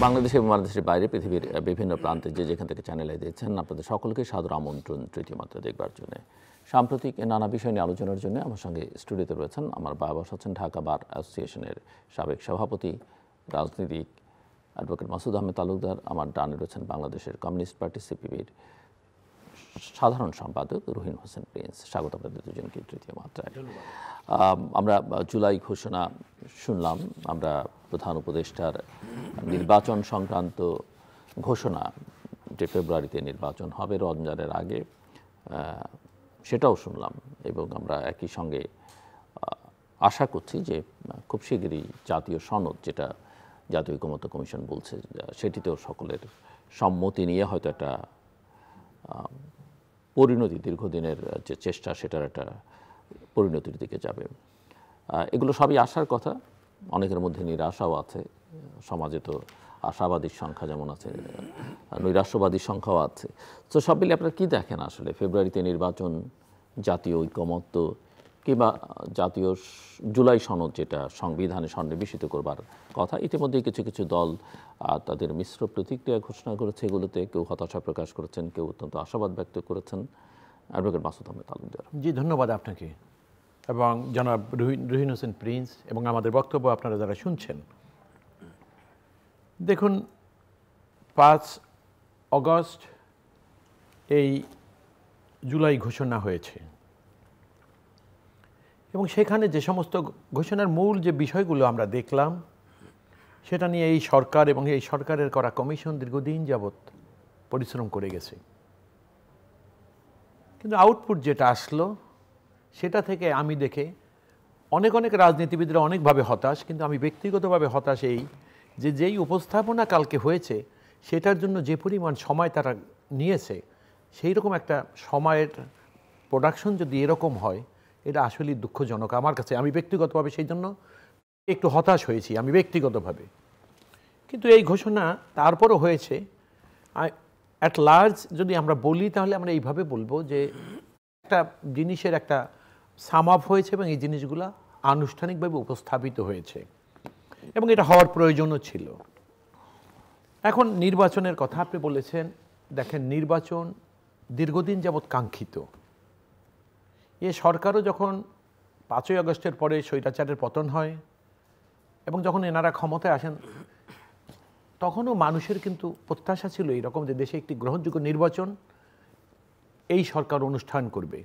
বাংলাদেশে এবং বাংলাদেশের বাইরে পৃথিবীর বিভিন্ন প্রান্তে যে যেখান থেকে চ্যানেলে দিয়েছেন আপনাদের সকলকে সাদর আমন্ত্রণ তৃতীয় মাত্রা দেখবার জন্য। সাম্প্রতিক নানা বিষয় নিয়ে আলোচনার জন্য আমার সঙ্গে স্টুডিওতে রয়েছেন আমার বাবা হচ্ছেন ঢাকা বার অ্যাসোসিয়েশনের সাবেক সভাপতি রাজনীতিক অ্যাডভোকেট মাসুদ আহমেদ তালুকদার, আমার ডানে রয়েছেন বাংলাদেশের কমিউনিস্ট পার্টি সিপিবির সাধারণ সম্পাদক রুহিন হোসেন প্রিন্স। স্বাগত আপনাদের দুজনকে তৃতীয় মাত্রায়। আমরা জুলাই ঘোষণা শুনলাম, আমরা প্রধান উপদেষ্টার নির্বাচন সংক্রান্ত ঘোষণা যে ফেব্রুয়ারিতে নির্বাচন হবে রমজানের আগে সেটাও শুনলাম, এবং আমরা একই সঙ্গে আশা করছি যে খুব শীঘ্রই জাতীয় সনদ, যেটা জাতীয় ঐকমত্য কমিশন বলছে, সেটিতেও সকলের সম্মতি নিয়ে হয়তো একটা পরিণতি, দীর্ঘদিনের যে চেষ্টা সেটার একটা পরিণতির দিকে যাবে। এগুলো সবই আশার কথা, অনেকের মধ্যে নিরাশাও আছে। সমাজে তো আশাবাদীর সংখ্যা যেমন আছে, নৈরাশ্যবাদীর সংখ্যাও আছে। তো সব মিলে আপনারা কী দেখেন আসলে ফেব্রুয়ারিতে নির্বাচন, জাতীয় ঐকমত্য কিংবা জাতীয় জুলাই সনদ যেটা সংবিধানে সন্নিবেশিত করবার কথা, ইতিমধ্যেই কিছু কিছু দল তাদের মিশ্র প্রতিক্রিয়া ঘোষণা করেছে। এগুলোতে কেউ হতাশা প্রকাশ করেছেন, কেউ অত্যন্ত আশাবাদ ব্যক্ত করেছেন। অ্যাডভোকেট মাসুদ আহমেদ তালুকদার। জি, ধন্যবাদ আপনাকে এবং জনাব রুহিন হোসেন প্রিন্স এবং আমাদের বক্তব্য আপনারা যারা শুনছেন। দেখুন, 5 অগস্ট এই জুলাই ঘোষণা হয়েছে এবং সেখানে যে সমস্ত ঘোষণার মূল যে বিষয়গুলো আমরা দেখলাম সেটা নিয়ে এই সরকার এবং এই সরকারের করা কমিশন দীর্ঘদিন যাবৎ পরিশ্রম করে গেছে। কিন্তু আউটপুট যেটা আসলো সেটা থেকে আমি দেখে অনেক রাজনীতিবিদরা অনেকভাবে হতাশ, কিন্তু আমি ব্যক্তিগতভাবে হতাশ এই যে যেই উপস্থাপনা কালকে হয়েছে সেটার জন্য যে পরিমাণ সময় তারা নিয়েছে, সেই রকম একটা সময়ের প্রোডাকশন যদি এরকম হয়, এটা আসলেই দুঃখজনক আমার কাছে। আমি ব্যক্তিগতভাবে সেই জন্য একটু হতাশ হয়েছি আমি ব্যক্তিগতভাবে। কিন্তু এই ঘোষণা তারপরও হয়েছে অ্যাট লার্জ যদি আমরা বলি, তাহলে আমরা এইভাবে বলবো যে একটা জিনিসের একটা সাম আপ হয়েছে এবং এই জিনিসগুলো আনুষ্ঠানিকভাবে উপস্থাপিত হয়েছে এবং এটা হওয়ার প্রয়োজনও ছিল। এখন নির্বাচনের কথা আপনি বলেছেন, দেখেন নির্বাচন দীর্ঘদিন যাবৎ কাঙ্ক্ষিত। এ সরকারও যখন 5ই আগস্টের পরে স্বৈরাচারের পতন হয় এবং যখন এনারা ক্ষমতায় আসেন, তখনও মানুষের কিন্তু প্রত্যাশা ছিল এইরকম যে দেশে একটি গ্রহণযোগ্য নির্বাচন এই সরকার অনুষ্ঠান করবে।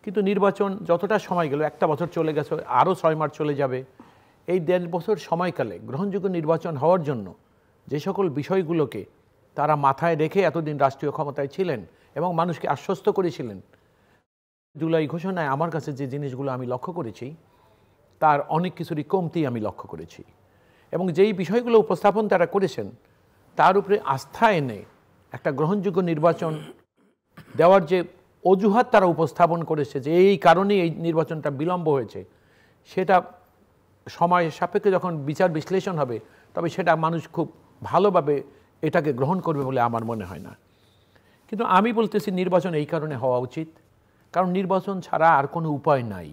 কিন্তু নির্বাচন যতটা সময় গেল, একটা বছর চলে গেছে, আরও 6 মাস চলে যাবে, এই 1.5 বছর সময়কালে গ্রহণযোগ্য নির্বাচন হওয়ার জন্য যে সকল বিষয়গুলোকে তারা মাথায় রেখে এতদিন রাষ্ট্রীয় ক্ষমতায় ছিলেন এবং মানুষকে আশ্বস্ত করেছিলেন, জুলাই ঘোষণায় আমার কাছে যে জিনিসগুলো আমি লক্ষ্য করেছি তার অনেক কিছুরই কমতি আমি লক্ষ্য করেছি। এবং যেই বিষয়গুলো উপস্থাপন তারা করেছেন তার উপরে আস্থা এনে একটা গ্রহণযোগ্য নির্বাচন দেওয়ার যে অজুহাত তারা উপস্থাপন করেছে যে এই কারণেই এই নির্বাচনটা বিলম্ব হয়েছে, সেটা সময় সাপেক্ষে যখন বিচার বিশ্লেষণ হবে তবে সেটা মানুষ খুব ভালোভাবে এটাকে গ্রহণ করবে বলে আমার মনে হয় না। কিন্তু আমি বলতেছি নির্বাচন এই কারণে হওয়া উচিত, কারণ নির্বাচন ছাড়া আর কোনো উপায় নাই।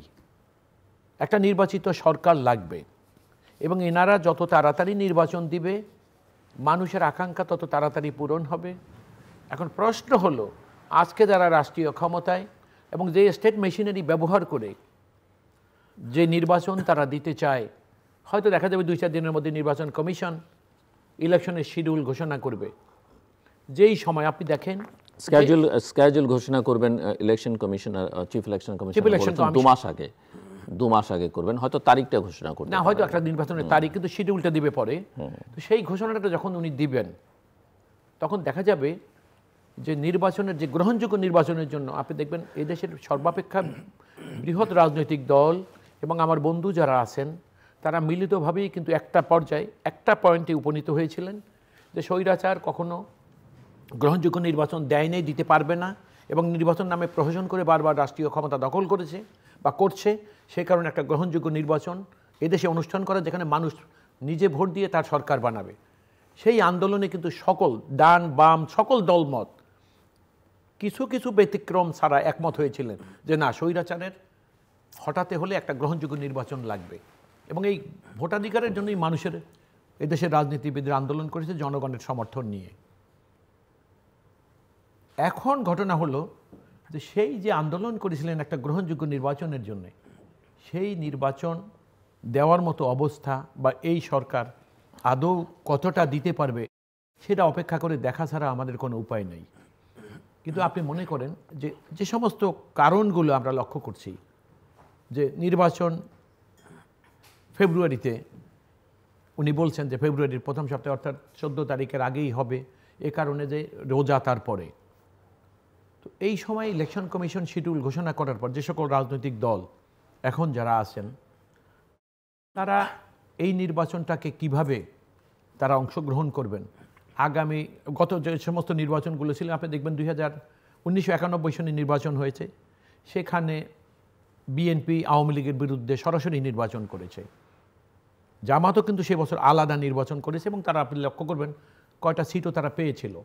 একটা নির্বাচিত সরকার লাগবে এবং এনারা যত তাড়াতাড়ি নির্বাচন দিবে মানুষের আকাঙ্ক্ষা তত তাড়াতাড়ি পূরণ হবে। এখন প্রশ্ন হলো, আজকে যারা রাষ্ট্রীয় ক্ষমতায় এবং যে স্টেট মেশিনারি ব্যবহার করে যে নির্বাচন তারা দিতে চায়, হয়তো দেখা যাবে 2-4 দিনের মধ্যে নির্বাচন কমিশন ইলেকশনের শিডিউল ঘোষণা করবে। যেই সময় আপনি দেখেন স্কেজুল ঘোষণা করবেন election commissioner, chief election commissioner 2 মাস আগে করবেন, হয়তো তারিখটা ঘোষণা করবেন না, হয়তো একটা নির্বাচনের তারিখ, কিন্তু শিডিউলটা দিবে পরে। তো সেই ঘোষণাটা যখন উনি দিবেন তখন দেখা যাবে যে নির্বাচনের যে গ্রহণযোগ্য নির্বাচনের জন্য আপনি দেখবেন এদেশের সর্বাপেক্ষা বৃহৎ রাজনৈতিক দল এবং আমার বন্ধু যারা আছেন তারা মিলিতভাবেই কিন্তু একটা পর্যায়ে একটা পয়েন্টে উপনীত হয়েছিলেন যে স্বৈরাচার কখনো গ্রহণযোগ্য নির্বাচন দেয় নেই, দিতে পারবে না, এবং নির্বাচন নামে প্রহসন করে বারবার রাষ্ট্রীয় ক্ষমতা দখল করেছে বা করছে। সে কারণে একটা গ্রহণযোগ্য নির্বাচন এদেশে অনুষ্ঠান করা, যেখানে মানুষ নিজে ভোট দিয়ে তার সরকার বানাবে। সেই আন্দোলনে কিন্তু সকল ডান বাম সকল দলমত কিছু কিছু ব্যতিক্রম ছাড়া একমত হয়েছিলেন যে না, স্বৈরাচারের হঠাতে হলে একটা গ্রহণযোগ্য নির্বাচন লাগবে এবং এই ভোটাধিকারের জন্যই মানুষের এদেশের রাজনীতিবিদরা আন্দোলন করেছে জনগণের সমর্থন নিয়ে। এখন ঘটনা হলো যে সেই যে আন্দোলন করেছিলেন একটা গ্রহণযোগ্য নির্বাচনের জন্য, সেই নির্বাচন দেওয়ার মতো অবস্থা বা এই সরকার আদৌ কতটা দিতে পারবে সেটা অপেক্ষা করে দেখা ছাড়া আমাদের কোনো উপায় নেই। কিন্তু আপনি মনে করেন যে যে সমস্ত কারণগুলো আমরা লক্ষ্য করছি, যে নির্বাচন ফেব্রুয়ারিতে, উনি বলছেন যে ফেব্রুয়ারির প্রথম সপ্তাহে অর্থাৎ 14 তারিখের আগেই হবে, এ কারণে যে রোজা তারপরে। তো এই সময় ইলেকশন কমিশন শিডিউল ঘোষণা করার পর যে সকল রাজনৈতিক দল এখন যারা আছেন তারা এই নির্বাচনটাকে কিভাবে তারা অংশগ্রহণ করবেন, আগামী গত যে সমস্ত নির্বাচনগুলো ছিল আপনি দেখবেন 1991 সনে নির্বাচন হয়েছে, সেখানে বিএনপি আওয়ামী লীগের বিরুদ্ধে সরাসরি নির্বাচন করেছে। জামাতও কিন্তু সে বছর আলাদা নির্বাচন করেছে এবং তারা আপনি লক্ষ্য করবেন কয়টা সিটও তারা পেয়েছিল,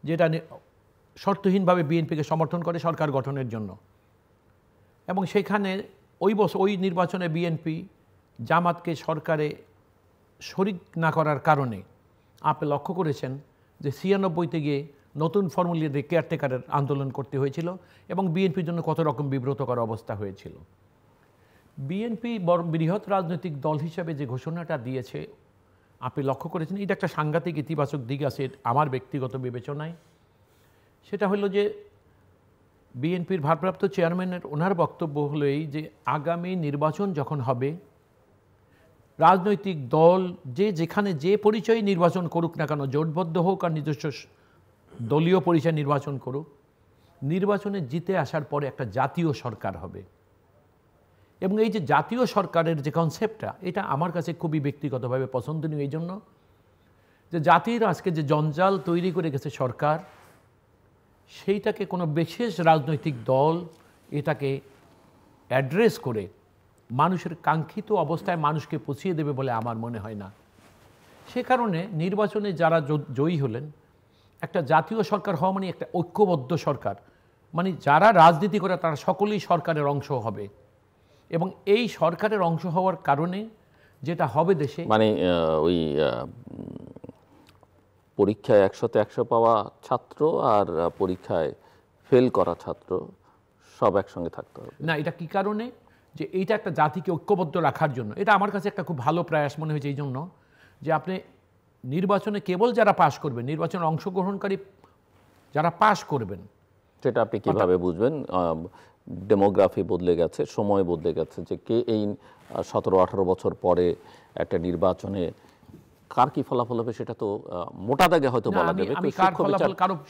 যেটা শর্তহীনভাবে বিএনপিকে সমর্থন করে সরকার গঠনের জন্য। এবং সেখানে ওই নির্বাচনে বিএনপি জামাতকে সরকারে শরিক না করার কারণে আপনি লক্ষ্য করেছেন যে 96-তে গিয়ে নতুন ফর্মুলা দিয়ে কেয়ারটেকারের আন্দোলন করতে হয়েছিল এবং বিএনপির জন্য কত রকম বিব্রতকর অবস্থা হয়েছিল। বিএনপি বৃহৎ রাজনৈতিক দল হিসাবে যে ঘোষণাটা দিয়েছে আপনি লক্ষ্য করেছেন, এটা একটা সাংঘাতিক ইতিবাচক দিক আছে আমার ব্যক্তিগত বিবেচনায়। সেটা হলো যে বিএনপির ভারপ্রাপ্ত চেয়ারম্যানের ওনার বক্তব্য হলো এই যে আগামী নির্বাচন যখন হবে, রাজনৈতিক দল যেখানে যে পরিচয় নির্বাচন করুক না কেন, জোটবদ্ধ হোক আর নিজস্ব দলীয় পরিচয় নির্বাচন করুক, নির্বাচনে জিতে আসার পরে একটা জাতীয় সরকার হবে। এবং এই যে জাতীয় সরকারের যে কনসেপ্টটা, এটা আমার কাছে খুবই ব্যক্তিগতভাবে পছন্দনীয় এই জন্য যে জাতির আজকে যে জঞ্জাল তৈরি করে গেছে সরকার, সেইটাকে কোনো বিশেষ রাজনৈতিক দল এটাকে অ্যাড্রেস করে মানুষের কাঙ্ক্ষিত অবস্থায় মানুষকে পৌঁছিয়ে দেবে বলে আমার মনে হয় না। সে কারণে নির্বাচনে যারা জয়ী হলেন, একটা জাতীয় সরকার হওয়া মানে একটা ঐক্যবদ্ধ সরকার, মানে যারা রাজনীতি করে তারা সকলেই সরকারের অংশ হবে। এবং এই সরকারের অংশ হওয়ার কারণে যেটা হবে দেশে, মানে ওই পরীক্ষায় 100-তে 100 পাওয়া ছাত্র আর পরীক্ষায় ফেল করা ছাত্র সব একসঙ্গে থাকতে হবে না। এটা কি কারণে? যে এইটা একটা জাতিকে ঐক্যবদ্ধ রাখার জন্য। এটা আমার কাছে একটা খুব ভালো প্রয়াস মনে হয়েছে এই জন্য যে আপনি নির্বাচনে কেবল যারা পাশ করবেন, নির্বাচনে অংশগ্রহণকারী যারা পাশ করবেন, সেটা আপনি কিভাবে বুঝবেন? ডেমোগ্রাফি বদলে গেছে, সময় বদলে গেছে, যে কে এই 17-18 বছর পরে একটা নির্বাচনে কার কি ফলাফল হবে সেটা তো মোটা দাগে হয়তো বলা যাবে।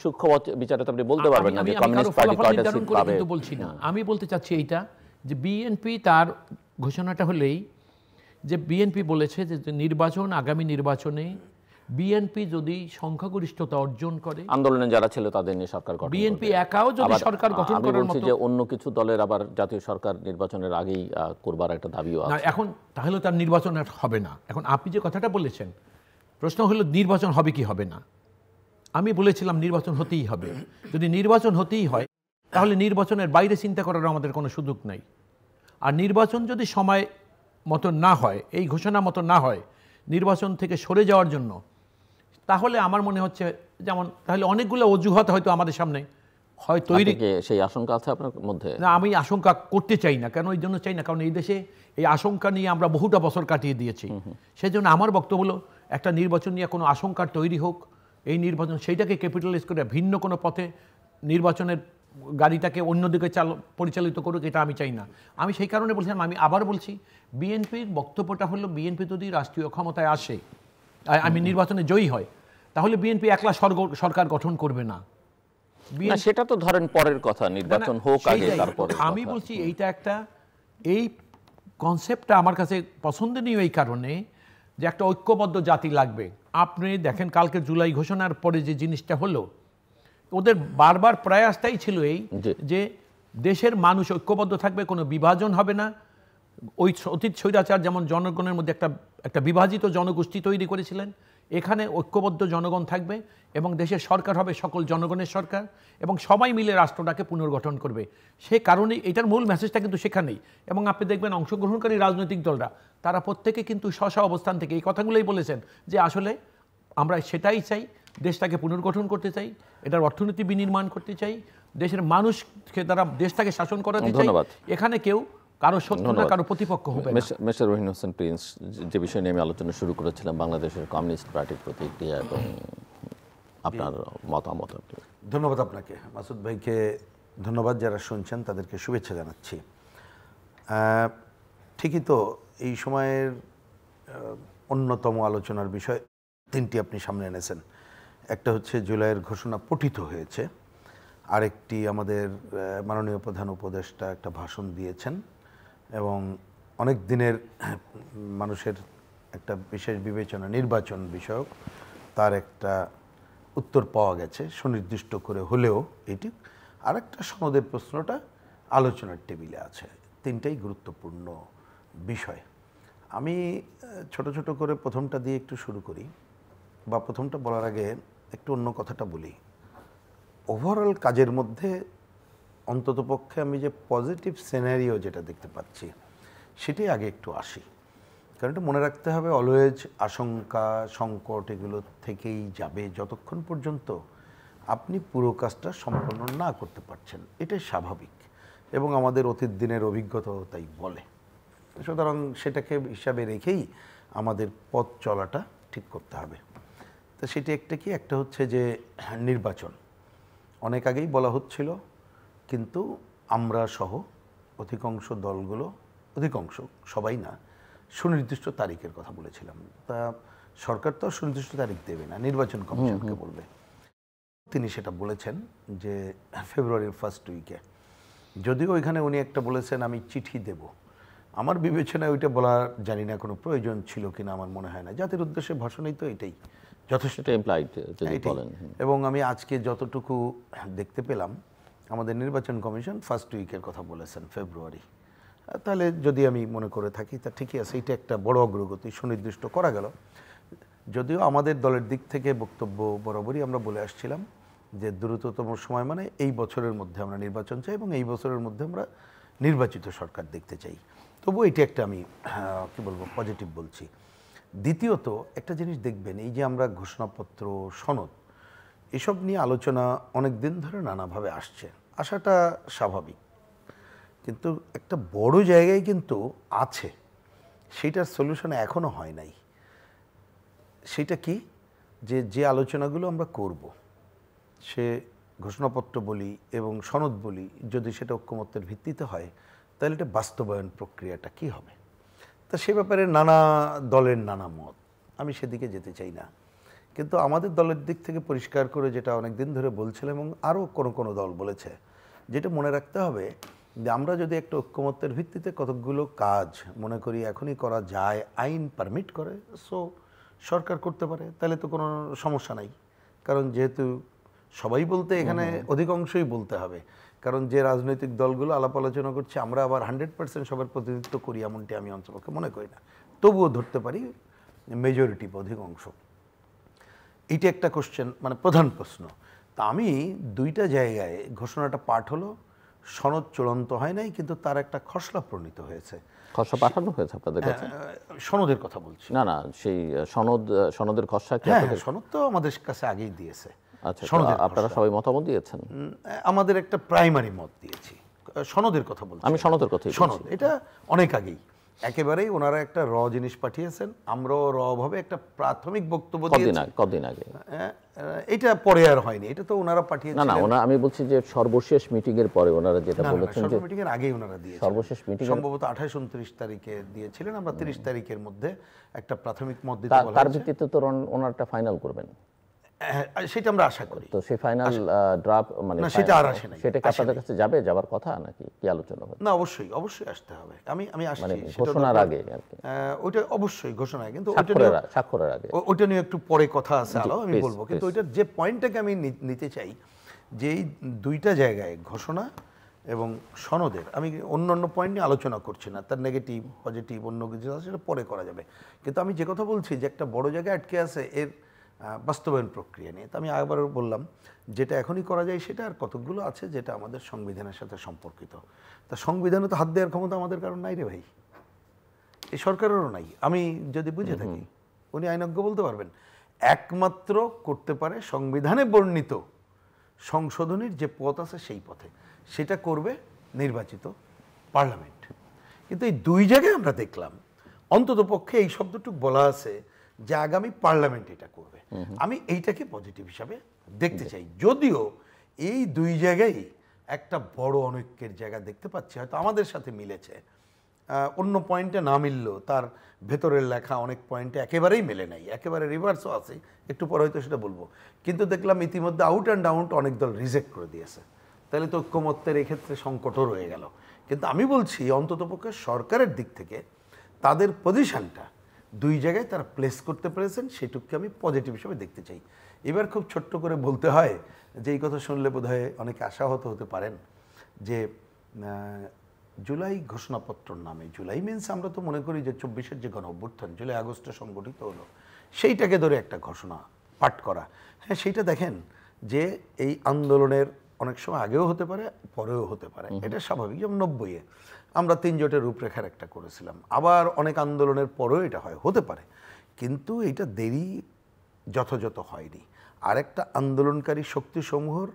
সূক্ষ্ম বিচারে তো আপনি বলতে পারবেন না যে কমিউনিস্ট পার্টি কয়টা সিট পাবে। কিন্তু বলছি না, আমি বলতে চাচ্ছি এইটা যে বিএনপি তার ঘোষণাটা হলেই যে বিএনপি বলেছে যে আগামী নির্বাচনে বিএনপি যদি সংখ্যাগরিষ্ঠতা অর্জন করে, আন্দোলনে যারা ছিল তাদের নিয়ে সরকার গঠন, বিএনপি একাও যদি সরকার গঠন করার মতো, যে অন্য কিছু দলের আবার জাতীয় সরকার নির্বাচনের আগেই করবার একটা দাবিও আছে। এখন তাহলে তার নির্বাচন হবে না। এখন আপনি যে কথাটা বলেছেন, প্রশ্ন হলো নির্বাচন হবে কি হবে না। আমি বলেছিলাম নির্বাচন হতেই হবে। যদি নির্বাচন হতেই হয় তাহলে নির্বাচনের বাইরে চিন্তা করার আমাদের কোনো সুযোগ নাই। আর নির্বাচন যদি সময় মতো না হয়, এই ঘোষণা মতো না হয়, নির্বাচন থেকে সরে যাওয়ার জন্য, তাহলে আমার মনে হচ্ছে যেমন তাহলে অনেকগুলো অজুহাত হয়তো আমাদের সামনে হয় তৈরি। সেই আশঙ্কা আছে আপনার মধ্যে? না, আমি আশঙ্কা করতে চাই না। কেন এই জন্য চাই না? কারণ এই দেশে এই আশঙ্কা নিয়ে আমরা বহুটা বছর কাটিয়ে দিয়েছি। সেই জন্য আমার বক্তব্য হলো একটা নির্বাচন নিয়ে কোনো আশঙ্কার তৈরি হোক, এই নির্বাচন সেইটাকে ক্যাপিটালাইজ করে ভিন্ন কোনো পথে নির্বাচনের গাড়িটাকে অন্যদিকে পরিচালিত করুক, এটা আমি চাই না। আমি সেই কারণে বলছিলাম, আমি আবার বলছি, বিএনপির বক্তব্যটা হলো বিএনপি যদি রাষ্ট্রীয় ক্ষমতায় আসে, আমি নির্বাচনে জয়ী হয়, তাহলে বিএনপি একলা সরকার গঠন করবে না। সেটা তো ধরেন পরের কথা, নির্বাচন হোক আগে তারপরে। আমি বলছি এইটা একটা, এই কনসেপ্টটা আমার কাছে পছন্দনীয় এই কারণে যে একটা ঐক্যবদ্ধ জাতি লাগবে। আপনি দেখেন কালকে জুলাই ঘোষণার পরে যে জিনিসটা হলো, ওদের বারবার প্রয়াসটাই ছিল এই যে দেশের মানুষ ঐক্যবদ্ধ থাকবে, কোনো বিভাজন হবে না। ওই অতীত স্বৈরাচার যেমন জনগণের মধ্যে একটা বিভাজিত জনগোষ্ঠী তৈরি করেছিলেন, এখানে ঐক্যবদ্ধ জনগণ থাকবে এবং দেশের সরকার হবে সকল জনগণের সরকার এবং সবাই মিলে রাষ্ট্রটাকে পুনর্গঠন করবে। সে কারণে এটার মূল মেসেজটা কিন্তু সেখানেই। এবং আপনি দেখবেন অংশগ্রহণকারী রাজনৈতিক দলরা তারা প্রত্যেকে কিন্তু স্ব অবস্থান থেকে এই কথাগুলোই বলেছেন যে আসলে আমরা সেটাই চাই, দেশটাকে পুনর্গঠন করতে চাই, এটার অর্থনীতি বিনির্মাণ করতে চাই, দেশের মানুষকে দ্বারা দেশটাকে শাসন করাতে চাই। এখানে কেউ কারো শত্রু না, কারো প্রতিপক্ষ হবে না। মিস্টার রহিন হোসেন প্রিন্স, যে বিষয় নিয়ে আমি আলোচনা শুরু করেছিলাম, বাংলাদেশের কমিউনিস্ট পার্টির প্রতিক্রিয়া এবং আপনার মতামত। ধন্যবাদ আপনাকে, মাসুদ ভাইকে ধন্যবাদ, যারা শুনছেন তাদেরকে শুভেচ্ছা জানাচ্ছি। ঠিকই তো, এই সময়ের অন্যতম আলোচনার বিষয় তিনটি আপনি সামনে এনেছেন। একটা হচ্ছে জুলাইয়ের ঘোষণা পঠিত হয়েছে, আরেকটি আমাদের মাননীয় প্রধান উপদেষ্টা একটা ভাষণ দিয়েছেন এবং অনেক দিনের মানুষের একটা বিশেষ বিবেচনা নির্বাচন বিষয়ক তার একটা উত্তর পাওয়া গেছে সুনির্দিষ্ট করে হলেও। এটি আরেকটা সনদের প্রশ্নটা আলোচনার টেবিলে আছে। তিনটাই গুরুত্বপূর্ণ বিষয়। আমি ছোট ছোট করে প্রথমটা দিয়ে একটু শুরু করি, বা প্রথমটা বলার আগে একটু অন্য কথাটা বলি। ওভারঅল কাজের মধ্যে অন্ততপক্ষে আমি যে পজিটিভ সিনারিও যেটা দেখতে পাচ্ছি সেটাই আগে একটু আসি, কারণ এটা মনে রাখতে হবে অলওয়েজ আশঙ্কা সংকট এগুলো থেকেই যাবে যতক্ষণ পর্যন্ত আপনি পুরো কাজটা সম্পন্ন না করতে পারছেন। এটাই স্বাভাবিক এবং আমাদের অতীত দিনের অভিজ্ঞতাও তাই বলে। সুতরাং সেটাকে হিসাবে রেখেই আমাদের পথ চলাটা ঠিক করতে হবে। তো সেটি একটা কি, একটা হচ্ছে যে নির্বাচন অনেক আগেই বলা হচ্ছিল, কিন্তু আমরা সহ অধিকাংশ দলগুলো, অধিকাংশ সবাই না, সুনির্দিষ্ট তারিখের কথা বলেছিলাম। তা সরকার তো সুনির্দিষ্ট তারিখ দেবে না, নির্বাচন কমিশনকে বলবে। তিনি সেটা বলেছেন যে ফেব্রুয়ারির ফার্স্ট উইকে, যদিও ওইখানে উনি একটা বলেছেন আমি চিঠি দেব। আমার বিবেচনায় ওইটা বলার জানি না কোনো প্রয়োজন ছিল কিনা, আমার মনে হয় না। জাতির উদ্দেশ্যে ভাষণই তো এটাই যথেষ্ট। এবং আমি আজকে যতটুকু দেখতে পেলাম আমাদের নির্বাচন কমিশন ফার্স্ট উইকের কথা বলেছেন ফেব্রুয়ারি। তাহলে যদি আমি মনে করে থাকি তা ঠিকই আছে, এটা একটা বড় অগ্রগতি সুনির্দিষ্ট করা গেল। যদিও আমাদের দলের দিক থেকে বক্তব্য বরাবরই আমরা বলে আসছিলাম যে দ্রুততম সময় মানে এই বছরের মধ্যে আমরা নির্বাচন চাই এবং এই বছরের মধ্যে আমরা নির্বাচিত সরকার দেখতে চাই। তবু এটা একটা আমি কি বলবো পজিটিভ বলছি। দ্বিতীয়ত একটা জিনিস দেখবেন, এই যে আমরা ঘোষণাপত্র সনদ এসব নিয়ে আলোচনা অনেক দিন ধরে নানাভাবে আসছে, আসাটা স্বাভাবিক, কিন্তু একটা বড় জায়গায় কিন্তু আছে, সেইটার সলিউশন এখনও হয় নাই। সেটা কি, যে আলোচনাগুলো আমরা করব, সে ঘোষণাপত্র বলি এবং সনদ বলি, যদি সেটা ঐক্যমত্যের ভিত্তিতে হয় তাহলে এটা বাস্তবায়ন প্রক্রিয়াটা কি হবে। তা সে ব্যাপারে নানা দলের নানা মত, আমি সেদিকে যেতে চাই না। কিন্তু আমাদের দলের দিক থেকে পরিষ্কার করে যেটা অনেক দিন ধরে বলছিলাম এবং আরও কোনো দল বলেছে, যেটা মনে রাখতে হবে যে আমরা যদি একটা ঐক্যমত্যের ভিত্তিতে কতকগুলো কাজ মনে করি এখনই করা যায়, আইন পারমিট করে, সো সরকার করতে পারে, তাহলে তো কোনো সমস্যা নাই। কারণ যেহেতু সবাই বলতে এখানে অধিকাংশই বলতে হবে, কারণ যে রাজনৈতিক দলগুলো আলাপ আলোচনা করছে আমরা আবার 100% সবার প্রতিনিধিত্ব করি এমনটি আমি অন্তপক্ষে মনে করি না। তবুও ধরতে পারি মেজরিটি বা অধিকাংশ। এইটা একটা কোশ্চেন, মানে প্রধান প্রশ্ন। তা আমি দুইটা জায়গায় ঘোষণাটা পাঠ হলো, সনদ চূড়ান্ত হয় নাই, কিন্তু তার একটা খসড়া প্রণীত হয়েছে। খসড়া পাঠানো হয়েছে আপনাদের কাছে? সনদের কথা বলছি না, সেই সনদের খসড়া কি? সনদ তো আমাদের কাছে আগেই দিয়েছে। আচ্ছা, আপনারা সবাই মতামত দিয়েছেন? আমাদের একটা প্রাইমারি মত দিয়েছি, সনদের কথা বলছি আমি। সনদের কথাই বলছি। সনদ এটা অনেক আগেই একেবারেই ওনারা একটা জিনিস পাঠিয়েছেন, আমরাও ভাবে একটা প্রাথমিক বক্তব্য দিয়েছি। কতদিন আগে? এটা পরে আর হয়নি, এটা তো ওনারা পাঠিয়েছেন। না, আমি বলছি যে সর্বশেষ মিটিং এর পরে ওনারা যেটা বলেছেন, যে মিটিং এর আগেই ওনারা দিয়েছেন। সর্বশেষ মিটিং সম্ভবত 28-29 তারিখে দিয়েছিলেন। আমরা 30 তারিখের মধ্যে একটা প্রাথমিক মত দিতে বলা হয়েছে। তার ভিত্তিতে তো ওনারটা ফাইনাল করবেন, সেটা আমরা আশা করি। তো সেই ফাইনাল ড্রাফট মানে সেটা আর আসে নাই। সেটা কি আপনাদের কাছে যাবার কথা নাকি কি আলোচনা হবে? না, অবশ্যই আসতে হবে। আমি আসছি ঘোষণার আগে আর কি। ওইটা অবশ্যই ঘোষণায়, কিন্তু স্বাক্ষরের আগে ওইটা নিয়ে একটু পরে কথা আছে, আমি বলবো। কিন্তু ওইটার যে পয়েন্টটাকে আমি নিতে চাই, যে এই দুইটা জায়গায় ঘোষণা এবং সনদের, আমি অন্য পয়েন্ট নিয়ে আলোচনা করছি না, তার নেগেটিভ পজিটিভ অন্য কিছু আছে সেটা পরে করা যাবে, কিন্তু আমি যে কথা বলছি যে একটা বড় জায়গায় আটকে আছে এর বাস্তবায়ন প্রক্রিয়া নিয়ে। তো আমি আবার বললাম যেটা এখনই করা যায় সেটা, আর কতকগুলো আছে যেটা আমাদের সংবিধানের সাথে সম্পর্কিত। তা সংবিধানে তো হাত দেওয়ার ক্ষমতা আমাদের কারণ নাই রে ভাই, এই সরকারেরও নাই, আমি যদি বুঝে থাকি। উনি আইনজ্ঞ বলতে পারবেন, একমাত্র করতে পারে সংবিধানে বর্ণিত সংশোধনীর যে পথ আছে সেই পথে, সেটা করবে নির্বাচিত পার্লামেন্ট। কিন্তু এই দুই জায়গায় আমরা দেখলাম অন্তত পক্ষে এই শব্দটুকু বলা আছে যে আগামী পার্লামেন্ট এটা করবে। আমি এইটাকে পজিটিভ হিসাবে দেখতে চাই, যদিও এই দুই জায়গায় একটা বড় অনৈক্যের জায়গা দেখতে পাচ্ছি, হয়তো আমাদের সাথে মিলেছে, অন্য পয়েন্টে না মিললেও তার ভেতরের লেখা অনেক পয়েন্টে একেবারেই মেলে নাই, একেবারে রিভার্সও আছে, একটু পরে হয়তো সেটা বলবো। কিন্তু দেখলাম ইতিমধ্যে আউট অ্যান্ড আউট অনেক দল রিজেক্ট করে দিয়েছে, তাহলে তো ঐক্যমত্যের এক্ষেত্রে সংকটও রয়ে গেল। কিন্তু আমি বলছি অন্ততপক্ষে সরকারের দিক থেকে তাদের পজিশনটা দুই জায়গায় তারা প্লেস করতে পেরেছেন, সেটুকুকে আমি পজিটিভ হিসেবে দেখতে চাই। এবার খুব ছোট্ট করে বলতে হয় যে এই কথা শুনলে বোধহয় অনেকে আশাহত হতে পারেন যে জুলাই ঘোষণাপত্রর নামে, জুলাই মিনস আমরা তো মনে করি যে 24-এর যে গণ অভ্যুত্থান জুলাই আগস্টে সংগঠিত হলো সেইটাকে ধরে একটা ঘোষণা পাঠ করা। হ্যাঁ, সেইটা দেখেন যে এই আন্দোলনের অনেক সময় আগেও হতে পারে, পরেও হতে পারে, এটা স্বাভাবিক। যেমন 90-এ আমরা 3 জোটের রূপরেখার একটা করেছিলাম, আবার অনেক আন্দোলনের পরেও এটা হতে পারে, কিন্তু এটা দেরি যথাযথ হয়নি। আর একটা আন্দোলনকারী শক্তিসমূহর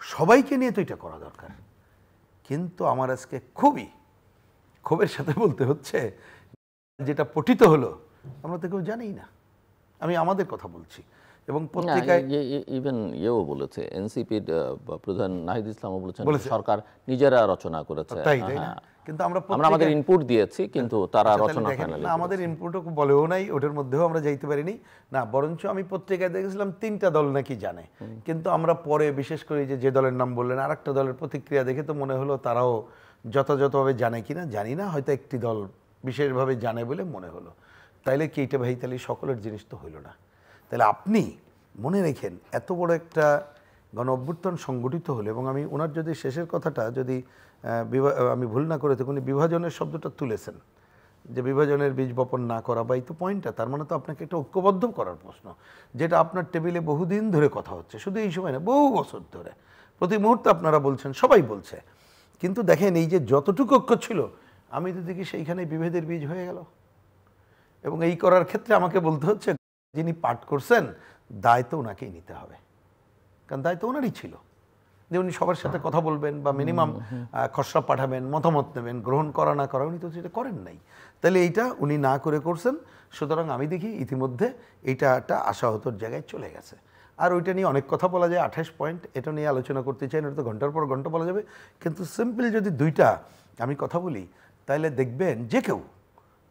সবাইকে নিয়ে তো এটা করা দরকার। কিন্তু আমার আজকে ক্ষোভের সাথে বলতে হচ্ছে যেটা পঠিত হলো আমরা তো কেউ জানিই না, আমি আমাদের কথা বলছি। এবং পত্রিকায় ইভেন বলেছে, এনসিপির প্রধান নাহিদ ইসলামও বলেছেন সরকার নিজেরা রচনা করেছে, তাই না? কিন্তু আমরা আমাদের ইনপুট দিয়েছি কিন্তু তারা রচনা ফাইনালি না, আমাদের ইনপুটও বলেও নাই, ওটার মধ্যেও আমরা যাইতে পারিনি না। বরঞ্চ আমি পত্রিকায় দেখেছিলাম 3টা দল নাকি জানে, কিন্তু আমরা পরে বিশেষ করে যে দলের নাম বললেন আরেকটা দলের প্রতিক্রিয়া দেখে তো মনে হলো তারাও যথাযথভাবে জানে কিনা জানি না, হয়তো একটি দল বিশেষভাবে জানে বলে মনে হলো। তাইলে কি এটা ভাই, তাহলে সকলের জিনিস তো হইল না। তাহলে আপনি মনে রেখেন এত বড় একটা গণ অভ্যুত্থান সংগঠিত হলো, এবং আমি ওনার যদি শেষের কথাটা যদি আমি ভুল না করে থাকি, উনি বিভাজনের শব্দটা তুলেছেন, যে বিভাজনের বীজ বপন না করা, বা এই তো পয়েন্টটা, তার মানে তো আপনাকে একটা ঐক্যবদ্ধ করার প্রশ্ন, যেটা আপনার টেবিলে বহুদিন ধরে কথা হচ্ছে, শুধু এই সময় না, বহু বছর ধরে প্রতি মুহূর্তে আপনারা বলছেন, সবাই বলছে। কিন্তু দেখেন এই যে যতটুকু ঐক্য ছিল, আমি তো দেখি সেইখানে বিভেদের বীজ হয়ে গেল। এবং এই করার ক্ষেত্রে আমাকে বলতে হচ্ছে যিনি পাঠ করছেন দায় তো ওনাকেই নিতে হবে, কারণ দায় তো ওনারই ছিল যে উনি সবার সাথে কথা বলবেন বা মিনিমাম খসড়া পাঠাবেন, মতামত নেবেন, গ্রহণ করা না করা উনি তো সেটা করেন নাই। তাহলে এইটা উনি না করে করছেন, সুতরাং আমি দেখি ইতিমধ্যে এইটা একটা আশাহতর জায়গায় চলে গেছে। আর ওইটা নিয়ে অনেক কথা বলা যায়, 28 পয়েন্ট, এটা নিয়ে আলোচনা করতে চাই না, এটা তো ঘন্টার পর ঘন্টা বলা যাবে। কিন্তু সিম্পল যদি দুইটা আমি কথা বলি, তাহলে দেখবেন যে কেউ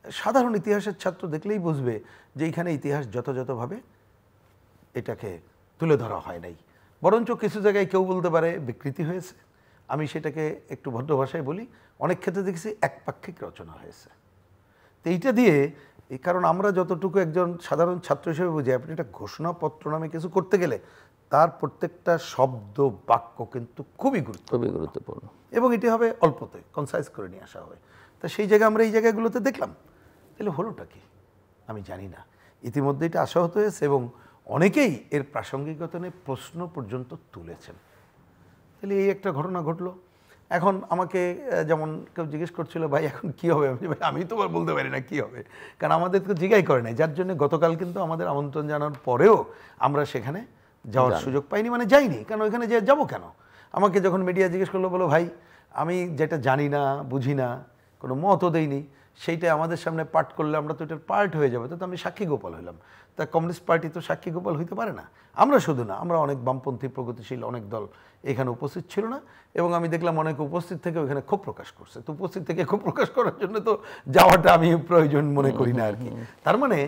সাধারণ ইতিহাসের ছাত্র দেখলেই বুঝবে যে এইখানে ইতিহাস যথাযথভাবে এটাকে তুলে ধরা হয় নাই, বরঞ্চ কিছু জায়গায় কেউ বলতে পারে বিকৃতি হয়েছে। আমি সেটাকে একটু ভদ্র ভাষায় বলি, অনেক ক্ষেত্রে দেখছি একপাক্ষিক রচনা হয়েছে। তো এইটা দিয়ে, এই কারণ আমরা যতটুকু একজন সাধারণ ছাত্র হিসেবে বুঝি, আপনি একটা ঘোষণাপত্র নামে কিছু করতে গেলে তার প্রত্যেকটা শব্দ বাক্য কিন্তু খুবই গুরুত্বপূর্ণ, এবং এটি হবে অল্পতে কনসাইজ করে নিয়ে আসা হবে। তা সেই জায়গায় আমরা এই জায়গাগুলোতে দেখলাম, তাহলে হলোটা কি আমি জানি না। ইতিমধ্যে এটা আশাহত হয়েছে এবং অনেকেই এর প্রাসঙ্গিকতা নিয়ে প্রশ্ন পর্যন্ত তুলেছেন। তাহলে এই একটা ঘটনা ঘটলো। এখন আমাকে যেমন কেউ জিজ্ঞেস করছিল, ভাই এখন কি হবে, আমি তো বলতে পারি না কি হবে, কারণ আমাদের তো জিজ্ঞাই করে নাই, যার জন্য গতকাল কিন্তু আমাদের আমন্ত্রণ জানানোর পরেও আমরা সেখানে যাওয়ার সুযোগ পাইনি, মানে যাইনি, কারণ ওইখানে যাবো কেন। আমাকে যখন মিডিয়া জিজ্ঞেস করলো, বলো ভাই আমি যেটা জানি না, বুঝি না, কোনো মতও দেইনি, সেইটা আমাদের সামনে পাঠ করলে আমরা তো এটার পার্ট হয়ে যাবে, তো আমি সাক্ষী গোপাল হইলাম। তা কমিউনিস্ট পার্টি তো সাক্ষী গোপাল হইতে পারে না। আমরা শুধু না, আমরা অনেক বামপন্থী প্রগতিশীল অনেক দল এখানে উপস্থিত ছিল না, এবং আমি দেখলাম অনেক উপস্থিত থেকে ওখানে ক্ষোভ প্রকাশ করছে। তো উপস্থিত থেকে ক্ষোভ প্রকাশ করার জন্য তো যাওয়াটা আমি প্রয়োজন মনে করি না আর কি। তার মানে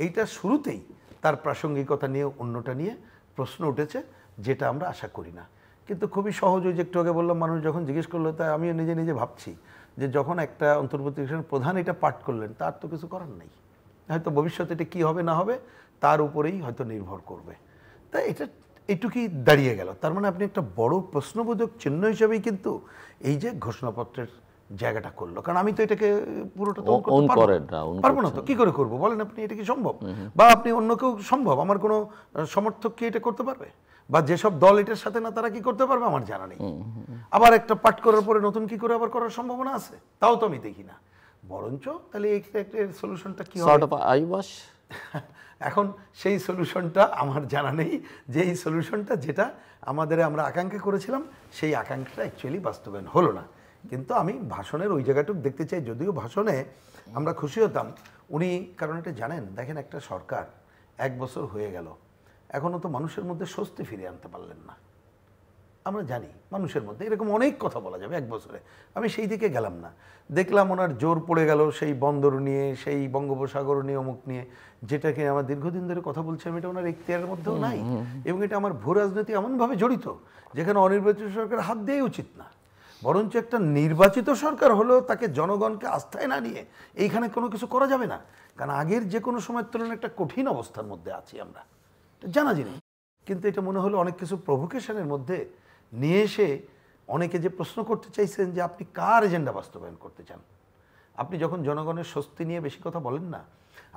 এইটা শুরুতেই তার প্রাসঙ্গিকতা নিয়ে অন্যটা নিয়ে প্রশ্ন উঠেছে, যেটা আমরা আশা করি না। কিন্তু খুবই সহজ, ওই যে একটু আগে বললাম, মানুষ যখন জিজ্ঞেস করলো, তাই আমিও নিজে নিজে ভাবছি যে যখন একটা অন্তর্বর্তীকালীন প্রধান এটা পাঠ করলেন, তার তো কিছু করার নেই, হয়তো ভবিষ্যতে এটা কী হবে না হবে তার উপরেই হয়তো নির্ভর করবে। তাই এটা এইটুকুই দাঁড়িয়ে গেল। তার মানে আপনি একটা বড় প্রশ্নবোধক চিহ্ন হিসেবেই কিন্তু এই যে ঘোষণাপত্রের জায়গাটা করলো। কারণ আমি তো এটাকে পুরোটা তো পারবো না, তো কি করে করবো বলেন আপনি? এটা কি সম্ভব? বা আপনি অন্য কেউ সম্ভব? আমার কোনো সমর্থক কি এটা করতে পারবে? বা যেসব দল এটার সাথে না তারা কি করতে পারবে আমার জানা নেই। আবার একটা পাঠ করার পরে নতুন কি করে আবার করার সম্ভাবনা আছে, তাও তো আমি দেখি না। বরঞ্চ তাহলে এই সলিউশনটা কি হবে? এখন সেই সলিউশনটা আমার জানা নেই, যে এই সলিউশনটা যেটা আমরা আকাঙ্ক্ষা করেছিলাম সেই আকাঙ্ক্ষাটা অ্যাকচুয়ালি বাস্তবায়ন হলো না। কিন্তু আমি ভাষণের ওই জায়গাটুকু দেখতে চাই, যদিও ভাষণে আমরা খুশি হতাম উনি, কারণ এটা জানেন, দেখেন একটা সরকার 1 বছর হয়ে গেল, এখনও তো মানুষের মধ্যে স্বস্তি ফিরিয়ে আনতে পারলেন না। আমরা জানি মানুষের মধ্যে এরকম অনেক কথা বলা যাবে 1 বছরে, আমি সেই দিকে গেলাম না। দেখলাম ওনার জোর পড়ে গেল সেই বন্দর নিয়ে, সেই বঙ্গোপসাগর নিয়ে, অমুক নিয়ে, যেটাকে আমার দীর্ঘদিন ধরে কথা বলছিলাম, এটা ওনার এখতিয়ারের মধ্যেও নাই। এবং এটা আমার ভূ রাজনীতি এমনভাবে জড়িত যেখানে অনির্বাচিত সরকার হাত দেওয়াই উচিত না। বরঞ্চ একটা নির্বাচিত সরকার হলেও তাকে জনগণকে আস্থায় না নিয়ে এইখানে কোনো কিছু করা যাবে না। কারণ আগের যে কোনো সময়ের তুলনায় একটা কঠিন অবস্থার মধ্যে আছি আমরা, জানা জিনিস। কিন্তু এটা মনে হলো অনেক কিছু প্রভোকেশনের মধ্যে নিয়ে এসে অনেকে যে প্রশ্ন করতে চাইছেন যে আপনি কার এজেন্ডা বাস্তবায়ন করতে চান? আপনি যখন জনগণের স্বস্তি নিয়ে বেশি কথা বলেন না,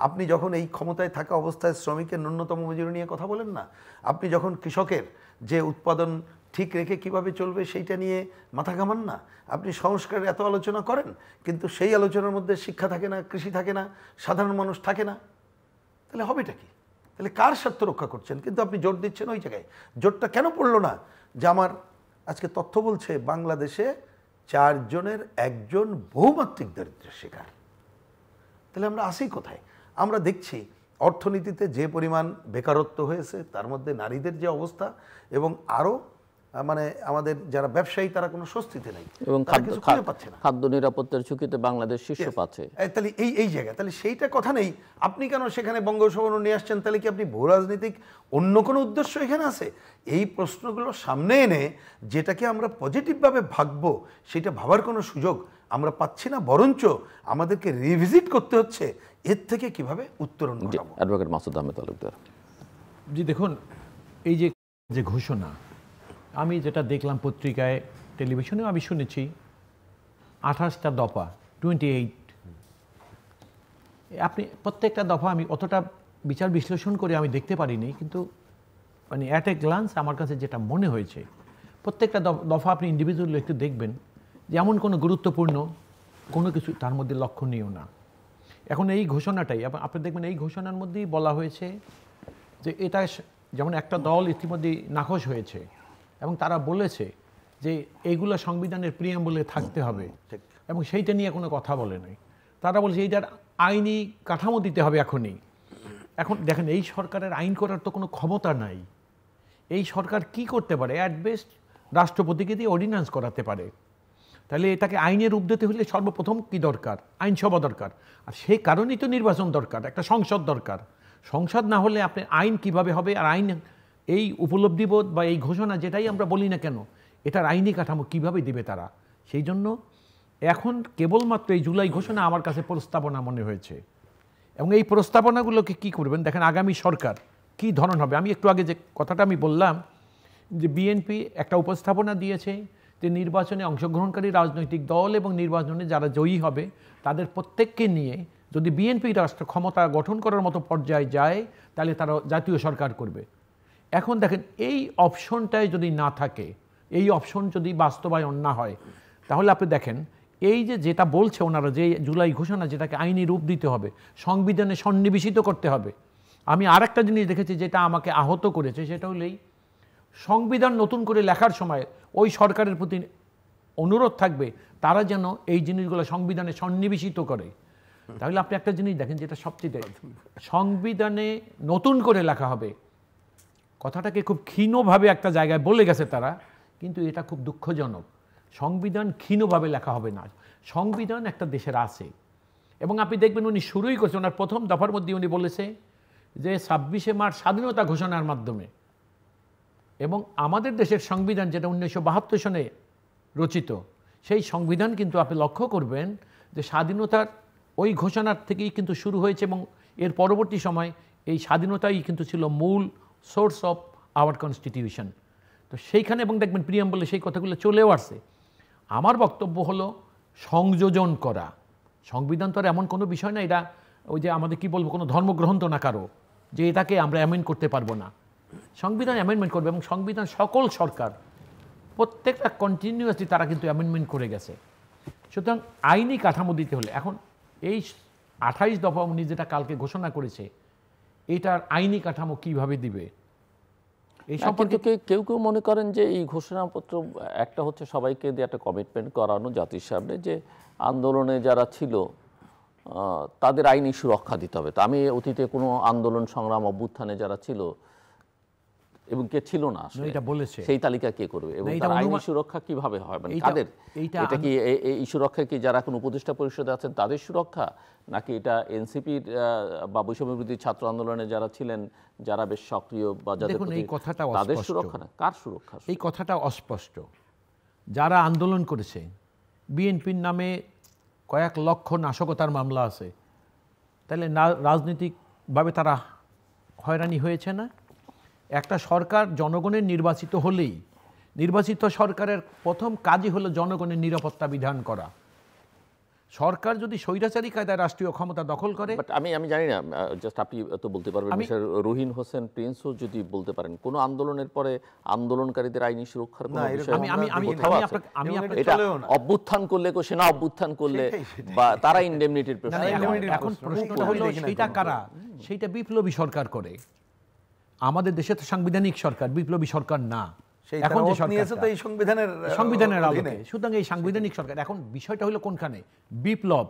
আপনি যখন এই ক্ষমতায় থাকা অবস্থায় শ্রমিকের ন্যূনতম মজুরি নিয়ে কথা বলেন না, আপনি যখন কৃষকের যে উৎপাদন ঠিক রেখে কিভাবে চলবে সেইটা নিয়ে মাথা ঘামান না, আপনি সংস্কারের এত আলোচনা করেন কিন্তু সেই আলোচনার মধ্যে শিক্ষা থাকে না, কৃষি থাকে না, সাধারণ মানুষ থাকে না, তাহলে হবেটা কি? তাহলে কার স্বার্থ রক্ষা করছেন? কিন্তু আপনি জোর দিচ্ছেন ওই জায়গায়। জোরটা কেন পড়লো না? যে আমার আজকে তথ্য বলছে বাংলাদেশে 4 জনের 1 জন বহুমাত্রিক দারিদ্র্যের শিকার। তাহলে আমরা আসি কোথায়? আমরা দেখছি অর্থনীতিতে যে পরিমাণ বেকারত্ব হয়েছে, তার মধ্যে নারীদের যে অবস্থা, এবং আরও মানে আমাদের যারা ব্যবসায়ী তারা কোনো স্বস্তিতে নেই এবং খাদ্য নিরাপত্তার ঝুঁকিতে বাংলাদেশ শীর্ষ পাচ্ছে। তাহলে এই জায়গা, তাহলে সেইটা কথা নেই। আপনি কেন সেখানে বঙ্গোপসাগর নিয়ে আসছেন? তাহলে কি আপনি ভূ রাজনৈতিক অন্য কোনো উদ্দেশ্য এখানে আছে? এই প্রশ্নগুলো সামনে এনে যেটাকে আমরা পজিটিভভাবে ভাববো সেটা ভাবার কোনো সুযোগ আমরা পাচ্ছি না, বরঞ্চ আমাদেরকে রিভিজিট করতে হচ্ছে এর থেকে কিভাবে উত্তরণ ঘটাবো। অ্যাডভোকেট মাসুদ আহমেদ তালুকদার। জি দেখুন, এই যে ঘোষণা আমি যেটা দেখলাম পত্রিকায়, টেলিভিশনেও আমি শুনেছি, 28টা দফা, 28। আপনি প্রত্যেকটা দফা আমি অতটা বিচার বিশ্লেষণ করে আমি দেখতে পারিনি, কিন্তু মানে অ্যাট এ গ্লান্স আমার কাছে যেটা মনে হয়েছে, প্রত্যেকটা দফা আপনি ইন্ডিভিজুয়ালি একটু দেখবেন যে এমন কোনো গুরুত্বপূর্ণ কোনো কিছু তার মধ্যে লক্ষণীয় না। এখন এই ঘোষণাটাই আপনি দেখবেন, এই ঘোষণার মধ্যেই বলা হয়েছে যে এটা যেমন একটা দল ইতিমধ্যে নাকচ হয়েছে এবং তারা বলেছে যে এইগুলো সংবিধানের প্রিয়াম্বলে থাকতে হবে, এবং সেইটা নিয়ে কোনো কথা বলে নাই। তারা বলছে এইটার আইনি কাঠামো দিতে হবে এখনই। এখন দেখেন, এই সরকারের আইন করার তো কোনো ক্ষমতা নাই। এই সরকার কি করতে পারে? অ্যাট বেস্ট রাষ্ট্রপতিকে দিয়ে অর্ডিন্যান্স করাতে পারে। তাহলে এটাকে আইনের রূপ দিতে হলে সর্বপ্রথম কি দরকার? আইনসভা দরকার। আর সেই কারণেই তো নির্বাচন দরকার, একটা সংসদ দরকার। সংসদ না হলে আপনি আইন কিভাবে হবে? আর আইন, এই উপলব্ধিবোধ বা এই ঘোষণা যেটাই আমরা বলি না কেন, এটার আইনি কাঠামো কিভাবে দিবে তারা? সেই জন্য এখন কেবলমাত্র এই জুলাই ঘোষণা আমার কাছে প্রস্তাবনা মনে হয়েছে। এবং এই প্রস্তাবনাগুলোকে কি করবেন দেখেন, আগামী সরকার কি ধরন হবে। আমি একটু আগে যে কথাটা আমি বললাম যে বিএনপি একটা উপস্থাপনা দিয়েছে যে নির্বাচনে অংশগ্রহণকারী রাজনৈতিক দল এবং নির্বাচনে যারা জয়ী হবে তাদের প্রত্যেককে নিয়ে যদি বিএনপি রাষ্ট্র ক্ষমতা গঠন করার মতো পর্যায়ে যায় তাহলে তারা জাতীয় সরকার করবে। এখন দেখেন, এই অপশনটাই যদি না থাকে, এই অপশন যদি বাস্তবায়ন না হয়, তাহলে আপনি দেখেন এই যেটা বলছে ওনারা, যে জুলাই ঘোষণা যেটাকে আইনি রূপ দিতে হবে, সংবিধানে সন্নিবেশিত করতে হবে। আমি আর একটা জিনিস দেখেছি যেটা আমাকে আহত করেছে, সেটা হলেই সংবিধান নতুন করে লেখার সময় ওই সরকারের প্রতি অনুরোধ থাকবে তারা যেন এই জিনিসগুলো সংবিধানে সন্নিবেশিত করে। তাহলে আপনি একটা জিনিস দেখেন, যেটা সবচেয়ে সংবিধানে নতুন করে লেখা হবে, কথাটাকে খুব ক্ষীণভাবে একটা জায়গায় বলে গেছে তারা, কিন্তু এটা খুব দুঃখজনক। সংবিধান ক্ষীণভাবে লেখা হবে না, সংবিধান একটা দেশের আছে। এবং আপনি দেখবেন উনি শুরুই করছে, ওনার প্রথম দফার মধ্যে উনি বলেছে যে 26শে মার্চ স্বাধীনতা ঘোষণার মাধ্যমে, এবং আমাদের দেশের সংবিধান যেটা 1972 সনে রচিত, সেই সংবিধান কিন্তু আপনি লক্ষ্য করবেন যে স্বাধীনতার ওই ঘোষণার থেকেই কিন্তু শুরু হয়েছে, এবং এর পরবর্তী সময় এই স্বাধীনতাই কিন্তু ছিল মূল সোর্স অফ আওয়ার কনস্টিটিউশন। তো সেইখানে এবং দেখবেন প্রিয়াম্বলে সেই কথাগুলো চলেও আসছে। আমার বক্তব্য হলো সংযোজন করা। সংবিধান তো আর এমন কোনো বিষয় না, এটা ওই যে আমাদের কি বলবো কোনো ধর্মগ্রন্থ না কারো যে এটাকে আমরা অ্যামেন্ড করতে পারবো না। সংবিধান অ্যামেন্ডমেন্ট করবে, এবং সংবিধান সকল সরকার প্রত্যেকটা কন্টিনিউয়াসলি তারা কিন্তু অ্যামেন্ডমেন্ট করে গেছে। সুতরাং আইনি কাঠামো দিতে হলে এখন এই 28 দফা উনি যেটা কালকে ঘোষণা করেছে এটার আইনি কাঠামো কিভাবে দিবে এই সম্পর্কে কিন্তু কেউ কেউ মনে করেন যে এই ঘোষণাপত্র একটা হচ্ছে সবাইকে দিয়ে একটা কমিটমেন্ট করানো জাতির সামনে যে আন্দোলনে যারা ছিল তাদের আইনি সুরক্ষা দিতে হবে। তো আমি অতীতে কোনো আন্দোলন সংগ্রাম অভ্যুত্থানে যারা ছিল এবং কে ছিল না আসলে এটা বলেছে সেই তালিকা কে করবে এবং তার আইনি সুরক্ষা কিভাবে হয়, মানে কাদের এটা কি এই সুরক্ষা কি যারা এখন উপদেষ্টা পরিষদে আছেন তাদের সুরক্ষা, নাকি এটা এনসিপির বা বৈষম্য বিরোধী ছাত্র আন্দোলনে যারা ছিলেন যারা বেশ সক্রিয় বা যাদের দেখুন এই কথাটা তাদের অস্পষ্ট। সুরক্ষা না কার সুরক্ষা? এই কথাটা অস্পষ্ট। যারা আন্দোলন করেছে, বিএনপির নামে কয়েক লক্ষ নাশকতার মামলা আছে, তাহলে রাজনৈতিকভাবে তারা হয়রানি হয়েছে না? একটা সরকার জনগণের নির্বাচিত হলেই নির্বাচিত সরকারের প্রথম কাজই হলো জনগণের নিরাপত্তা বিধান করা। সরকার যদি স্বৈরাচারী কায়দায় রাষ্ট্রীয় ক্ষমতা দখল করে, বাট আমি জানি না, জাস্ট আপনি তো বলতে পারবেন, মিস্টার রুহিন হোসেন প্রিন্সও যদি বলতে পারেন কোন আন্দোলনের পরে আন্দোলনকারীদের আইনি সুরক্ষার কোনো বিষয় এটা অভ্যুত্থান করলে সেনা অভ্যুত্থান করলে বা তারা ইনডেমনিটির প্রশ্ন। এখন প্রশ্নটা হলো সেইটা কারা? সেইটা বিপ্লবী সরকার করে। আমাদের দেশে তো সাংবিধানিক সরকার, বিপ্লবী সরকার না। এখন যে সরকার এই সংবিধানের আলোকে, সুতরাং এই সাংবিধানিক সরকার। এখন বিষয়টা হলো কোনখানে বিপ্লব।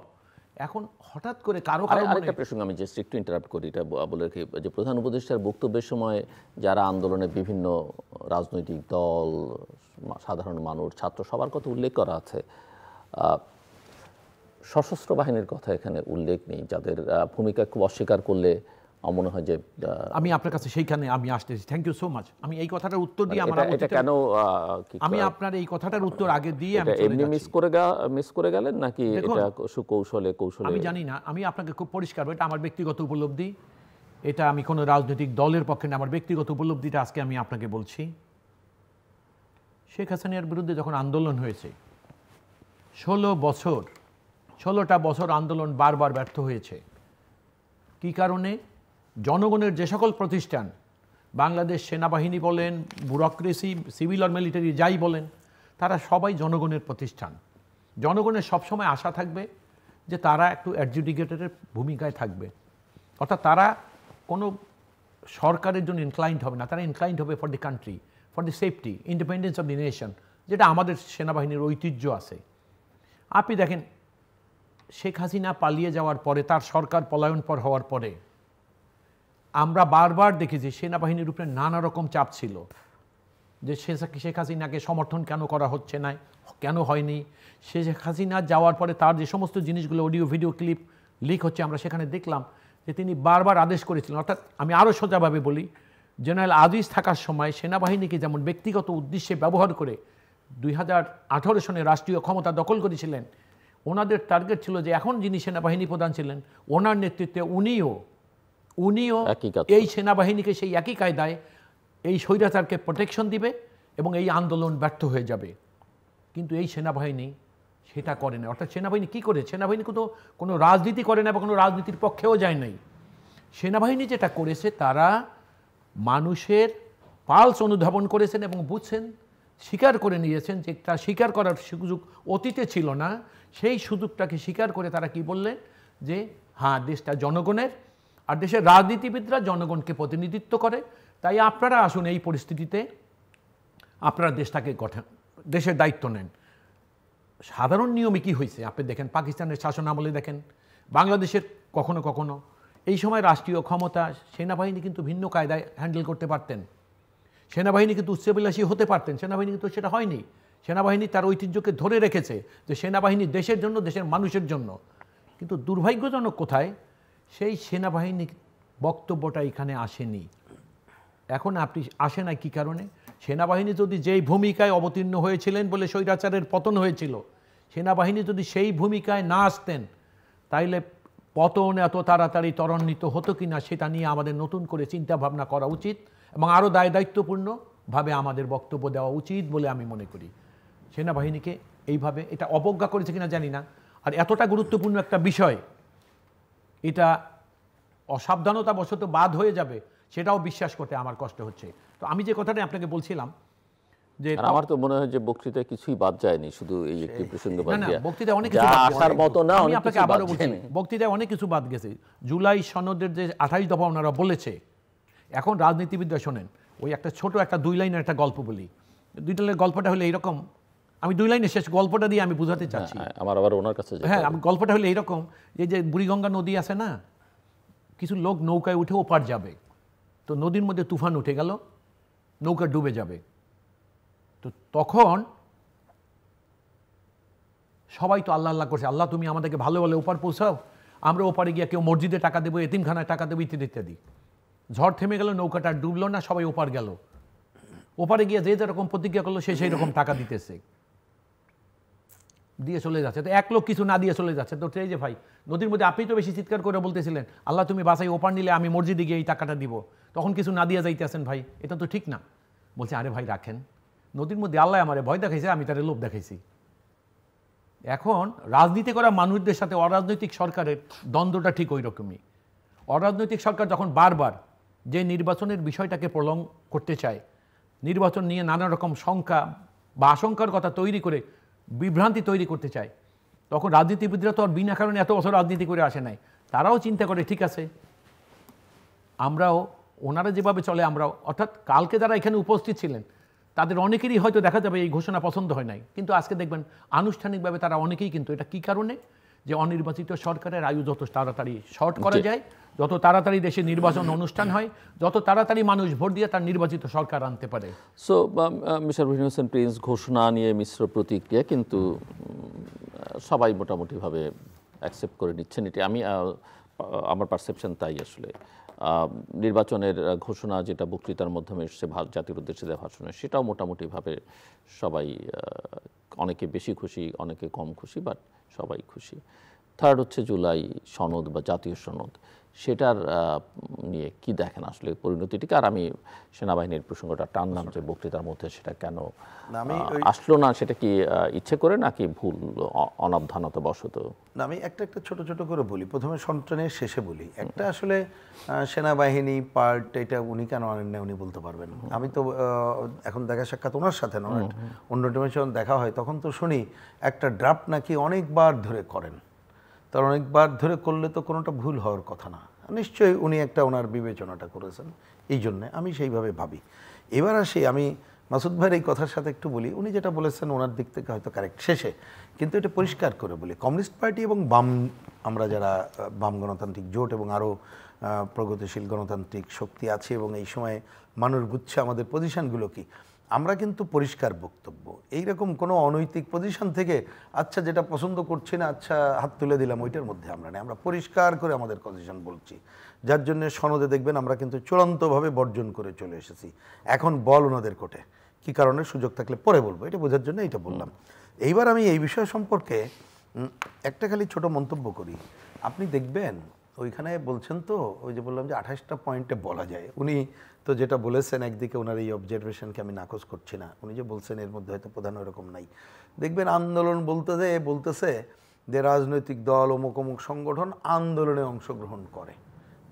এখন হঠাৎ করে কারো আরেকটা প্রসঙ্গ আমি জাস্ট একটু ইন্টারাপ্ট করি, এটা বলে রাখি যে প্রধান উপদেষ্টার বক্তব্যের সময় যারা আন্দোলনে বিভিন্ন রাজনৈতিক দল, সাধারণ মানুষ, ছাত্র সবার কথা উল্লেখ করা আছে, সশস্ত্র বাহিনীর কথা এখানে উল্লেখ নেই, যাদের ভূমিকা খুব অস্বীকার করলে মনে হয় যে আমি আপনার কাছে সেইখানে আমি আসতেছি। Thank you so much. আমি এই কথাটার উত্তর দিয়ে এটা কেন আমি আপনার এই কথাটার উত্তর আগে দিয়ে আমি এমনি মিস করে গেলেন নাকি এটা কৌশলে আমি জানি না। আমি আপনাকে খুব পরিষ্কার, এটা আমার ব্যক্তিগত উপলব্ধি, এটা আমি কোনো রাজনৈতিক দলের পক্ষে না, আমার ব্যক্তিগত উপলব্ধিটা আজকে আমি আপনাকে বলছি। শেখ হাসিনার বিরুদ্ধে যখন আন্দোলন হয়েছে 16টা বছর আন্দোলন বারবার ব্যর্থ হয়েছে। কি কারণে? জনগণের যে সকল প্রতিষ্ঠান, বাংলাদেশ সেনাবাহিনী বলেন, ব্যুরোক্রেসি, সিভিল আর মিলিটারি যাই বলেন, তারা সবাই জনগণের প্রতিষ্ঠান। জনগণের সবসময় আশা থাকবে যে তারা একটু অ্যাডজুডিকেটরের ভূমিকায় থাকবে, অর্থাৎ তারা কোনো সরকারের জন্য ইনক্লাইন্ড হবে না, তারা ইনক্লাইন্ড হবে for the country, for the safety, independence of the nation, যেটা আমাদের সেনাবাহিনীর ঐতিহ্য আছে। আপনি দেখেন শেখ হাসিনা পালিয়ে যাওয়ার পরে, তার সরকার পলায়ন পর হওয়ার পরে আমরা বারবার দেখেছি সেনাবাহিনীর উপরে নানা রকম চাপ ছিল যে শেখ হাসিনাকে সমর্থন কেন করা হচ্ছে না, কেন হয়নি। শেখ হাসিনা যাওয়ার পরে তার যে সমস্ত জিনিসগুলো অডিও ভিডিও ক্লিপ লিক হচ্ছে, আমরা সেখানে দেখলাম যে তিনি বারবার আদেশ করেছিলেন। অর্থাৎ আমি আরও সোজাভাবে বলি, জেনারেল আজিজ থাকার সময় সেনাবাহিনীকে যেমন ব্যক্তিগত উদ্দেশ্যে ব্যবহার করে 2018 সনে রাষ্ট্রীয় ক্ষমতা দখল করেছিলেন, ওনাদের টার্গেট ছিল যে এখন যিনি সেনাবাহিনী প্রধান ছিলেন ওনার নেতৃত্বে উনিও এই সেনাবাহিনীকে সেই একই কায়দায় এই স্বৈরাচারকে প্রোটেকশন দিবে এবং এই আন্দোলন ব্যর্থ হয়ে যাবে। কিন্তু এই সেনাবাহিনী সেটা করে না। অর্থাৎ সেনাবাহিনী কী করে? সেনাবাহিনী কোনো রাজনীতি করে না বা কোনো রাজনীতির পক্ষেও যায় নাই। সেনাবাহিনী যেটা করেছে, তারা মানুষের পালস অনুধাবন করেছেন এবং বুঝছেন, স্বীকার করে নিয়েছেন যে তা স্বীকার করার সুযোগ অতীতে ছিল না, সেই সুযোগটাকে স্বীকার করে তারা কি বললেন যে হ্যাঁ, দেশটা জনগণের, আর দেশের রাজনীতিবিদরা জনগণকে প্রতিনিধিত্ব করে, তাই আপনারা আসুন এই পরিস্থিতিতে আপনারা দেশের দায়িত্ব নেন। সাধারণ নিয়মে কি হয়েছে আপনি দেখেন, পাকিস্তানের শাসন আমলে দেখেন, বাংলাদেশের কখনো কখনো এই সময় রাষ্ট্রীয় ক্ষমতা সেনাবাহিনী কিন্তু ভিন্ন কায়দায় হ্যান্ডেল করতে পারতেন, সেনাবাহিনী কিন্তু উচ্চাভিলাষী হতে পারতেন, সেনাবাহিনী কিন্তু সেটা হয়নি। সেনাবাহিনী তার ঐতিহ্যকে ধরে রেখেছে যে সেনাবাহিনী দেশের জন্য, দেশের মানুষের জন্য। কিন্তু দুর্ভাগ্যজনক কোথায়, সেই সেনাবাহিনী বক্তব্যটা এখানে আসেনি। এখন আপনি আসে না কী কারণে? সেনাবাহিনী যদি যেই ভূমিকায় অবতীর্ণ হয়েছিলেন বলে স্বৈরাচারের পতন হয়েছিল, সেনাবাহিনী যদি সেই ভূমিকায় না আসতেন, তাইলে পতন এত তাড়াতাড়ি ত্বরান্বিত হতো কি না সেটা নিয়ে আমাদের নতুন করে চিন্তা ভাবনা করা উচিত এবং আরও দায়িত্বপূর্ণভাবে আমাদের বক্তব্য দেওয়া উচিত বলে আমি মনে করি। সেনাবাহিনীকে এইভাবে এটা অবজ্ঞা করেছে কিনা জানি না। আর এতটা গুরুত্বপূর্ণ একটা বিষয় এটা অসাবধানতাবশত বাদ হয়ে যাবে সেটাও বিশ্বাস করতে আমার কষ্ট হচ্ছে। তো আমি যে কথাটা আপনাকে বলছিলাম যে আমার তো মনে হয় যে বক্তৃতায় কিছুই বাদ যায়নি, শুধু এই একটি প্রসঙ্গ বাদ না গিয়া বক্তৃতায় অনেক কিছু আসার মতো না, আমি অনেক আপনাকে কিছু আবারও বাদ বলছি, যায়নি। বক্তৃতায় অনেক কিছু বাদ গেছে। জুলাই সনদের যে 28 দফা ওনারা বলেছে, এখন রাজনীতিবিদরা শোনেন, ওই একটা ছোট একটা 2 লাইনের একটা গল্প বলি। 2 লাইনের গল্পটা হলো এইরকম, আমি 2 লাইনের শেষ গল্পটা দিয়ে আমি বোঝাতে চাচ্ছি। আমার আবার ওনার কাছে যেতে হ্যাঁ, হবে। আমি গল্পটা হলো এইরকম, যে বুড়িগঙ্গা নদী আছে না, কিছু লোক নৌকায় উঠে ওপার যাবে, তো নদীর মধ্যে তুফান উঠে গেল, নৌকা ডুবে যাবে। তো তখন সবাই তো আল্লাহ আল্লাহ করছে, আল্লাহ তুমি আমাদেরকে ভালো ভালো ওপার পৌঁছাও, আমরা ওপারে গিয়ে কেউ মসজিদে টাকা দেবো, এতিমখানায় টাকা দেবো, ইত্যাদি ইত্যাদি। ঝড় থেমে গেল, নৌকাটা ডুবলো না, সবাই ওপার গেল। ওপারে গিয়ে যে যেরকম প্রতিজ্ঞা করলো সে সেই রকম টাকা দিতেছে, দিয়ে চলে যাচ্ছে। তো এক লোক কিছু না দিয়ে চলে যাচ্ছে। তো এই যে ভাই, নদীর মধ্যে আপনি তো বেশি চিৎকার করে বলতেছিলেন, আল্লাহ তুমি বাসাই ওপার নিলে আমি মসজিদে গিয়ে এই টাকাটা দিব, তখন কিছু না দিয়ে যাইতেছেন ভাই, এটা তো ঠিক না। বলছে আরে ভাই রাখেন, নদীর মধ্যে আল্লাহ আমারে ভয় দেখাইছে, আমি তারে লোভ দেখাইছি। এখন রাজনীতি করা মানুষদের সাথে অরাজনৈতিক সরকারের দ্বন্দ্বটা ঠিক ওই রকমই। অরাজনৈতিক সরকার যখন বারবার যে নির্বাচনের বিষয়টাকে প্রলং করতে চায়, নির্বাচন নিয়ে নানা রকম শঙ্কা বা আশঙ্কার কথা তৈরি করে বিভ্রান্তি তৈরি করতে চায়, তখন রাজনীতিবিদরা তো আর বিনা কারণে এত বছর রাজনীতি করে আসে নাই। তারাও চিন্তা করে ঠিক আছে, আমরাও ওনারা যেভাবে চলে আমরাও, অর্থাৎ কালকে যারা এখানে উপস্থিত ছিলেন তাদের অনেকেরই হয়তো দেখা যাবে এই ঘোষণা পছন্দ হয় নাই, কিন্তু আজকে দেখবেন আনুষ্ঠানিকভাবে তারা অনেকেই, কিন্তু এটা কি কারণে, যে অনির্বাচিত সরকারের আয়ু যত তাড়াতাড়ি শর্ট করা যায়, যত তাড়াতাড়ি দেশে নির্বাচন অনুষ্ঠান হয়, যত তাড়াতাড়ি মানুষ ভোট দিয়ে তার নির্বাচিত সরকার আনতে পারে। সো মিস্টার রহিম হোসেন প্রিন্স ঘোষণা নিয়ে মিশ্র প্রতিক্রিয়া, কিন্তু সবাই মোটামুটিভাবে অ্যাকসেপ্ট করে নিচ্ছেন। এটি আমি আমার পারসেপশন তাই। আসলে নির্বাচনের ঘোষণা যেটা বক্তৃতার মাধ্যমে এসেছে জাতির উদ্দেশ্যে দেওয়া ভাষণে, সেটাও মোটামুটিভাবে সবাই, অনেকে বেশি খুশি, অনেকে কম খুশি, বাট সবাই খুশি। থার্ড হচ্ছে জুলাই সনদ বা জাতীয় সনদ, সেটার নিয়ে কি দেখেন আসলে পরিণতিটিকে? আর আমি সেনাবাহিনীর প্রসঙ্গটা টানলাম যে বক্তৃতার মধ্যে সেটা কেন আসলো না, সেটা কি ইচ্ছে করে নাকি ভুল অনাবধানতাবশত? না, আমি একটা ছোট ছোট করে বলি। প্রথমে সন্তানের শেষে বলি, একটা আসলে সেনাবাহিনী পার্ট, এটা উনি কেন আনেন না উনি বলতে পারবেন। আমি তো এখন দেখা সাক্ষাৎ ওনার সাথে না, অন্য টিমের যখন দেখা হয় তখন তো শুনি একটা ড্রাফট নাকি অনেকবার ধরে করেন। তার অনেকবার ধরে করলে তো কোনোটা ভুল হওয়ার কথা না, নিশ্চয়ই উনি একটা ওনার বিবেচনাটা করেছেন, এই জন্যে আমি সেইভাবে ভাবি। এবার আসি, আমি মাসুদ ভাইয়ের এই কথার সাথে একটু বলি, উনি যেটা বলেছেন ওনার দিক থেকে হয়তো কারেক্ট শেষে, কিন্তু এটা পরিষ্কার করে বলি, কমিউনিস্ট পার্টি এবং বাম, আমরা যারা বাম গণতান্ত্রিক জোট এবং আরও প্রগতিশীল গণতান্ত্রিক শক্তি আছে এবং এই সময়ে মানুষ বুঝছে আমাদের পজিশনগুলো কি, আমরা কিন্তু পরিষ্কার বক্তব্য, এইরকম কোনো অনৈতিক পজিশন থেকে আচ্ছা যেটা পছন্দ করছি না, আচ্ছা হাত তুলে দিলাম, ওইটার মধ্যে আমরা নেই। আমরা পরিষ্কার করে আমাদের পজিশন বলছি, যার জন্য সনদে দেখবেন আমরা কিন্তু চূড়ান্তভাবে বর্জন করে চলে এসেছি। এখন বল ওনাদের কোর্টে কী কারণে, সুযোগ থাকলে পরে বলবো, এটা বোঝার জন্য এটা বললাম। এইবার আমি এই বিষয় সম্পর্কে একটা খালি ছোট মন্তব্য করি। আপনি দেখবেন ওইখানে বলছেন তো, ওই যে বললাম যে 28টা পয়েন্টে বলা যায়, উনি তো যেটা বলেছেন, একদিকে ওনার এই অবজারভেশনকে আমি নাকচ করছি না, উনি যে বলছেন এর মধ্যে হয়তো প্রধান এরকম নাই। দেখবেন আন্দোলন বলতেছে যে রাজনৈতিক দল অমুক অমুক সংগঠন আন্দোলনে অংশগ্রহণ করে,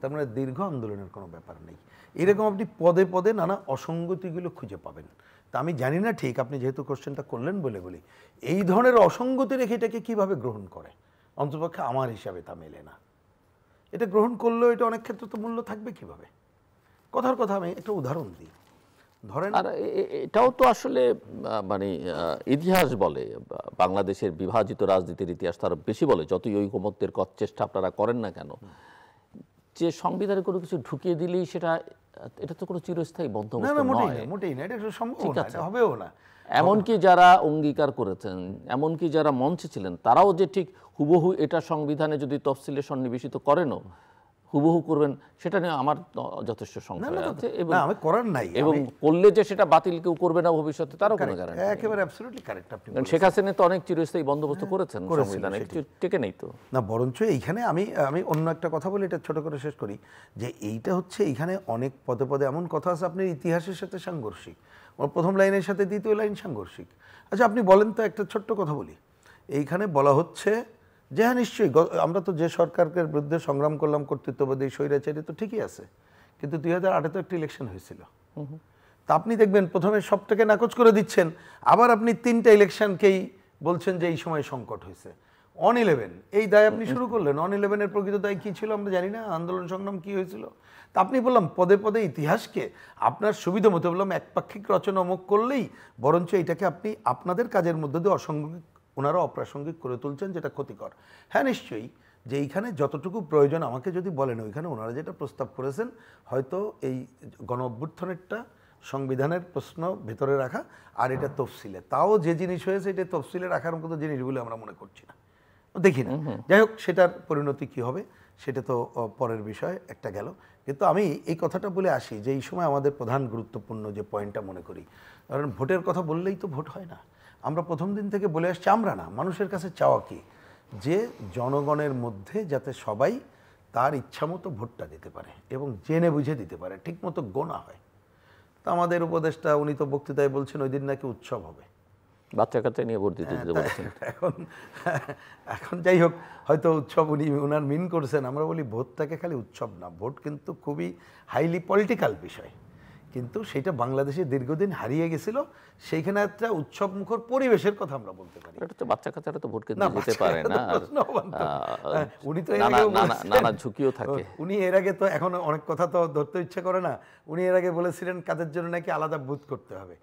তার মানে দীর্ঘ আন্দোলনের কোনো ব্যাপার নেই। এরকম আপনি পদে পদে নানা অসঙ্গতিগুলো খুঁজে পাবেন। তা আমি জানি না ঠিক, আপনি যেহেতু কোশ্চেনটা করলেন বলি এই ধরনের অসঙ্গতি রেখে এটাকে কীভাবে গ্রহণ করে, অন্ততপক্ষে আমার হিসাবে তা মেলে না। এটা গ্রহণ করলেও এটা অনেক ক্ষেত্রে তো মূল্য থাকবে কিভাবে। কথার কথা আমি একটা উদাহরণ দিই, ধরেন, আর এটাও তো আসলে মানে ইতিহাস বলে, বাংলাদেশের বিভাজিত রাজনীতির ইতিহাস তার বেশি বলে, যতই ঐকমত্যের চেষ্টা আপনারা করেন না কেন, যে সংবিধানে কোনো কিছু ঢুকিয়ে দিলেই এটা তো কোনো চিরস্থায়ী বন্দোবস্ত নয়, মোটেই না, এটা সম্ভব না, এটা হবেও না। এমনকি যারা অঙ্গীকার করেছেন, এমনকি যারা মঞ্চে ছিলেন, তারাও যে ঠিক হুবহু এটা সংবিধানে যদি তফসিলে সন্নিবেশিত করেনও, হুবহু করবেন সেটা নিয়ে আমার যথেষ্ট সংশয় আছে এবং না আমি করার নাই, এবং করলে যে সেটা বাতিল কেউ করবে না ভবিষ্যতে তারও কোনো গ্যারান্টি নেই। একেবারে অ্যাবসলিউটলি কারেক্ট আপনি কারণ শেখ হাসিনা তো অনেক চিরস্থায়ী বন্দোবস্ত করেছেন সংবিধানে, কিছু টেকে নেই তো। না বরঞ্চ এইখানে আমি অন্য একটা কথা বলি, এটা ছোট করে শেষ করি, যে এইটা হচ্ছে এইখানে অনেক পদে পদে এমন কথা আছে আপনার ইতিহাসের সাথে সাংঘর্ষিক, প্রথম লাইনের সাথে দ্বিতীয় লাইন সাংঘর্ষিক। আচ্ছা আপনি বলেন তো, একটা ছোট্ট কথা বলি, এইখানে বলা হচ্ছে যে হ্যাঁ নিশ্চয়ই আমরা তো যে সরকারের বিরুদ্ধে সংগ্রাম করলাম কর্তৃত্ববাদী স্বৈরাচারী, তো ঠিকই আছে, কিন্তু 2008-এ তো একটা ইলেকশন হয়েছিল। তা আপনি দেখবেন প্রথমে সবটাকে নাকচ করে দিচ্ছেন, আবার আপনি 3টা ইলেকশনকেই বলছেন যে এই সময় সংকট হয়েছে। অন-11 এই দায় আপনি শুরু করলেন, অন-11-এর প্রকৃত দায় কী ছিল আমরা জানি না, আন্দোলন সংগ্রাম কী হয়েছিল। তা আপনি বললাম পদে পদে ইতিহাসকে আপনার সুবিধা মতো বললাম একপাক্ষিক রচনা অমুক করলেই, বরঞ্চ এটাকে আপনি আপনাদের কাজের মধ্যে দিয়ে অসাংঘিক, ওনারা অপ্রাসঙ্গিক করে তুলছেন, যেটা ক্ষতিকর। হ্যাঁ নিশ্চয়ই, যে এইখানে যতটুকু প্রয়োজন আমাকে যদি বলেন, ওইখানে ওনারা যেটা প্রস্তাব করেছেন হয়তো এই গণ অভ্যুত্থানেরটা সংবিধানের প্রশ্ন ভেতরে রাখা, আর এটা তফসিলে, তাও যে জিনিস হয়েছে এটা তফসিলে রাখার মতো জিনিসগুলো আমরা মনে করছি না, দেখি না। যাই হোক, সেটার পরিণতি কি হবে সেটা তো পরের বিষয়, একটা গেল। কিন্তু আমি এই কথাটা বলে আসি যে এই সময় আমাদের প্রধান গুরুত্বপূর্ণ যে পয়েন্টটা মনে করি, কারণ ভোটের কথা বললেই তো ভোট হয় না। আমরা প্রথম দিন থেকে বলে আসছি, আমরা না, মানুষের কাছে চাওয়া কি, যে জনগণের মধ্যে যাতে সবাই তার ইচ্ছামতো ভোটটা দিতে পারে এবং জেনে বুঝে দিতে পারে, ঠিকমতো গোনা হয়। তো আমাদের উপদেষ্টা উনি তো বক্তৃতায় বলছেন ওই দিন নাকি উৎসব হবে, বাচ্চা কাচ্চা নিয়ে ভোট দিতে বলেছেন। এখন যাই হোক, হয়তো উৎসব উনি ওনার মিন করছেন। আমরা বলি ভোটটাকে খালি উৎসব না, ভোট কিন্তু খুবই হাইলি পলিটিক্যাল বিষয়, কিন্তু সেটা বাংলাদেশে দীর্ঘদিন হারিয়ে গেছিল। সেইখানে একটা উৎসব মুখর পরিবেশের কথা আমরা বলতে পারি। এটা তো বাচ্চা কাচ্চারা তো ভোট কেন্দ্রে যেতে পারে না, উনি তো নানা ঝুঁকিও থাকে। উনি এর আগে তো, এখন অনেক কথা তো ধরতে ইচ্ছা করে না, উনি এর আগে বলেছিলেন কাদের জন্য নাকি আলাদা বুথ করতে হবে,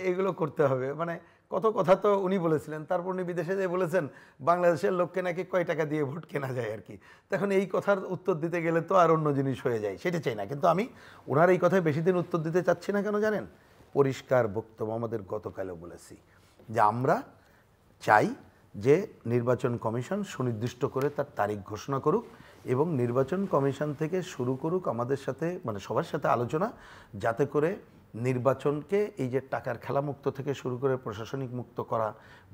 এগুলো করতে হবে, মানে কত কথা তো উনি বলেছিলেন। তারপর উনি বিদেশে যেয়ে বলেছেন বাংলাদেশের লোককে নাকি কয় টাকা দিয়ে ভোট কেনা যায় আর কি। তখন এই কথার উত্তর দিতে গেলে তো আর অন্য জিনিস হয়ে যায়, সেটা চাই না। কিন্তু আমি ওনার এই কথায় বেশি দিন উত্তর দিতে চাচ্ছি না, কেন জানেন? পরিষ্কার বক্তব্য আমাদের গতকালও বলেছি যে আমরা চাই যে নির্বাচন কমিশন সুনির্দিষ্ট করে তার তারিখ ঘোষণা করুক এবং নির্বাচন কমিশন থেকে শুরু করুক আমাদের সাথে, মানে সবার সাথে আলোচনা, যাতে করে নির্বাচনকে এই যে টাকার খেলা মুক্ত থেকে শুরু করে প্রশাসনিক মুক্ত করা,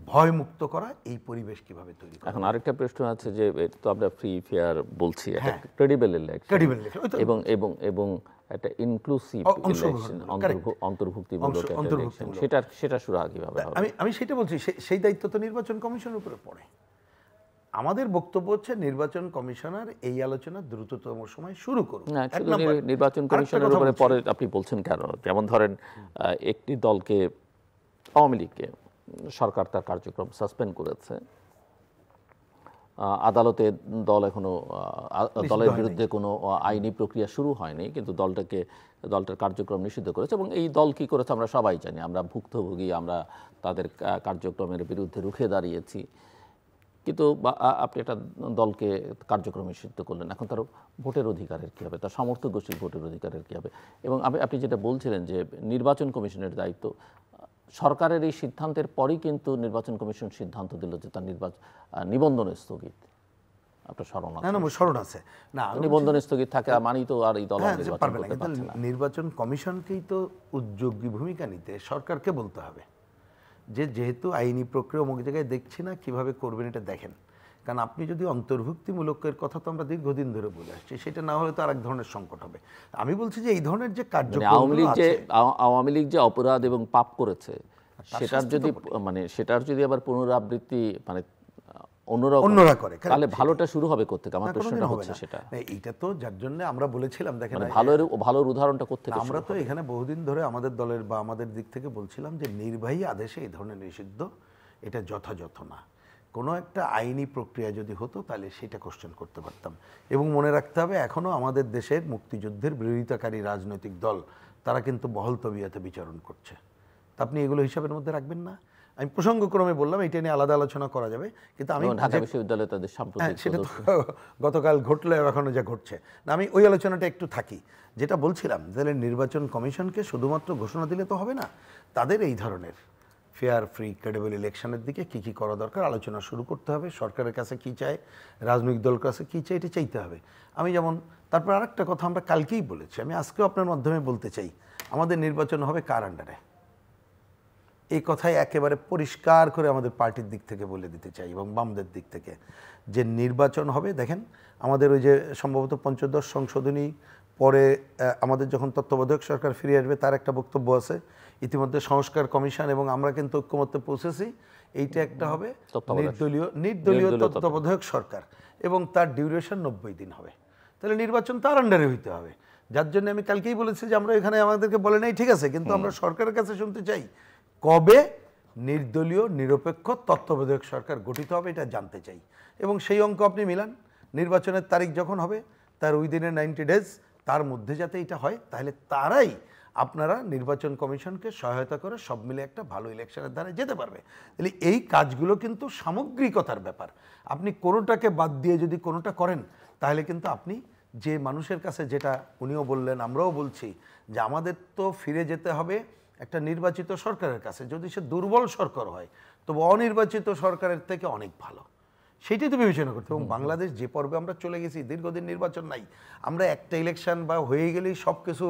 ভয় মুক্ত করা, এই পরিবেশ কিভাবে তৈরি করা। এখন আরেকটা প্রশ্ন আছে যে তো আমরা ফ্রি ফেয়ার বলছি, একটা ক্রেডিবল ইলেকশন এবং এবং এবং একটা ইনক্লুসিভ ইলেকশন, অন্তর্ভুক্তিমূলক ইলেকশন, সেটা শুরু কিভাবে হবে? আমি সেটা বলছি, সেই দায়িত্ব তো নির্বাচন কমিশনের উপরে পড়ে। আমাদের বক্তব্য হচ্ছে নির্বাচন কমিশনার এই আলোচনা দ্রুততম সময় শুরু করুন। নির্বাচন কমিশনের উপরে পরে আপনি বলছেন কেন? যেমন ধরেন একটি দলকে, আওয়ামী লীগকে সরকার তার কার্যক্রম সাসপেন্ড করেছে, আদালতে দলের বিরুদ্ধে কোনো আইনি প্রক্রিয়া শুরু হয়নি, কিন্তু দলটার কার্যক্রম নিষিদ্ধ করেছে। এবং এই দল কি করেছে আমরা সবাই জানি, আমরা ভুক্তভোগী, আমরা তাদের কার্যক্রমের বিরুদ্ধে রুখে দাঁড়িয়েছি। কিন্তু আপনি একটা দলকে কার্যক্রম নিষিদ্ধ করলেন, এখন তার ভোটের অধিকারের কী হবে, তার সমর্থক গোষ্ঠীর ভোটের অধিকারের কী হবে? এবং আপনি যেটা বলছিলেন যে নির্বাচন কমিশনের দায়িত্ব, সরকারের এই সিদ্ধান্তের পরই কিন্তু নির্বাচন কমিশন সিদ্ধান্ত দিল যে তার নিবন্ধন স্থগিত। আপনার স্মরণ আছে না? নিবন্ধন স্থগিত থাকে মানেই তো আর এই দল নির্বাচন কমিশনকেই তো উদ্যোগী ভূমিকা নিতে সরকারকে বলতে হবে যে যেহেতু আইনি প্রক্রিয়া অমুক জায়গায় দেখছি না, কিভাবে করবেন এটা দেখেন। কারণ আপনি যদি অন্তর্ভুক্তিমূলকের কথা তো আমরা দীর্ঘদিন ধরে বলে আসছি, সেটা না হলে তো আরেক ধরনের সংকট হবে। আমি বলছি যে এই ধরনের যে কার্যক্রম, আওয়ামী লীগ যে অপরাধ এবং পাপ করেছে সেটার যদি আবার পুনরাবৃত্তি অন্যরা করে, তাহলে ভালোটা শুরু হবে কোত্থেকে? আমার প্রশ্নটা হচ্ছে সেটা। এইটা তো যার জন্য আমরা বলেছিলাম, দেখেন ভালোর উদাহরণটা কোত্থেকে? আমরা তো এখানে বহুদিন ধরে আমাদের দলের বা আমাদের দিক থেকে বলছিলাম যে নির্বাহী আদেশে এই ধরনের নিষিদ্ধ এটা যথাযথ না। কোনো একটা আইনি প্রক্রিয়া যদি হতো তাহলে সেটা কোশ্চেন করতে পারতাম। এবং মনে রাখতে হবে এখনও আমাদের দেশের মুক্তিযুদ্ধের বিরোধিতাকারী রাজনৈতিক দল তারা কিন্তু বহল তবিয়তে বিচরণ করছে। তা আপনি এগুলো হিসাবের মধ্যে রাখবেন না? আমি প্রসঙ্গক্রমে বললাম, এটা নিয়ে আলাদা আলোচনা করা যাবে, কিন্তু আমি ঢাকা বিশ্ববিদ্যালয়ে তাদের সাম্প্রতিক সেটা তো গতকাল ঘটলো, এখনো যা ঘটছে না, আমি ওই আলোচনাটা একটু থাকি। যেটা বলছিলাম, তাহলে নির্বাচন কমিশনকে শুধুমাত্র ঘোষণা দিলে তো হবে না, তাদের এই ধরনের ফেয়ার ফ্রি ক্রেডিবল ইলেকশনের দিকে কী কী করা দরকার আলোচনা শুরু করতে হবে। সরকারের কাছে কী চায়, রাজনৈতিক দলের কাছে কী চায়, এটা চাইতে হবে। আমি যেমন তারপর আরেকটা কথা আমরা কালকেই বলেছি, আমি আজকেও আপনার মাধ্যমে বলতে চাই, আমাদের নির্বাচন হবে কার আন্ডারে, এই কথাই একেবারে পরিষ্কার করে আমাদের পার্টির দিক থেকে বলে দিতে চাই এবং বামদের দিক থেকে, যে নির্বাচন হবে। দেখেন আমাদের ওই যে সম্ভবত পঞ্চদশ সংশোধনী পরে আমাদের যখন তত্ত্বাবধায়ক সরকার ফিরে আসবে তার একটা বক্তব্য আছে, ইতিমধ্যে সংস্কার কমিশন এবং আমরা কিন্তু ঐক্যমত্যে পৌঁছেছি, এইটা একটা হবে নির্দলীয় তত্ত্বাবধায়ক সরকার এবং তার ডিউরেশন 90 দিন হবে। তাহলে নির্বাচন তার আন্ডারে হইতে হবে, যার জন্য আমি কালকেই বলেছি যে আমরা এখানে আমাদেরকে বলে নাই ঠিক আছে, কিন্তু আমরা সরকারের কাছে শুনতে চাই কবে নির্দলীয় নিরপেক্ষ তত্ত্বাবধায়ক সরকার গঠিত হবে, এটা জানতে চাই। এবং সেই অঙ্ক আপনি মিলান, নির্বাচনের তারিখ যখন হবে তার উইদিনে 90 ডেজ, তার মধ্যে যাতে এটা হয়, তাহলে তারাই আপনারা নির্বাচন কমিশনকে সহায়তা করে সব মিলে একটা ভালো ইলেকশনের ধারে যেতে পারবে। তাহলে এই কাজগুলো কিন্তু সামগ্রিকতার ব্যাপার, আপনি কোনোটাকে বাদ দিয়ে যদি কোনোটা করেন তাহলে কিন্তু আপনি যে মানুষের কাছে, যেটা উনিও বললেন আমরাও বলছি, যে আমাদের তো ফিরে যেতে হবে একটা নির্বাচিত সরকারের কাছে, যদি সে দুর্বল সরকার হয় তবে অনির্বাচিত সরকারের থেকে অনেক ভালো, সেইটাই তো বিবেচনা করতে। এবং বাংলাদেশ যে পর্বে আমরা চলে গেছি, দীর্ঘদিন নির্বাচন নাই, আমরা একটা ইলেকশন বা হয়ে গেলেই সব কিছু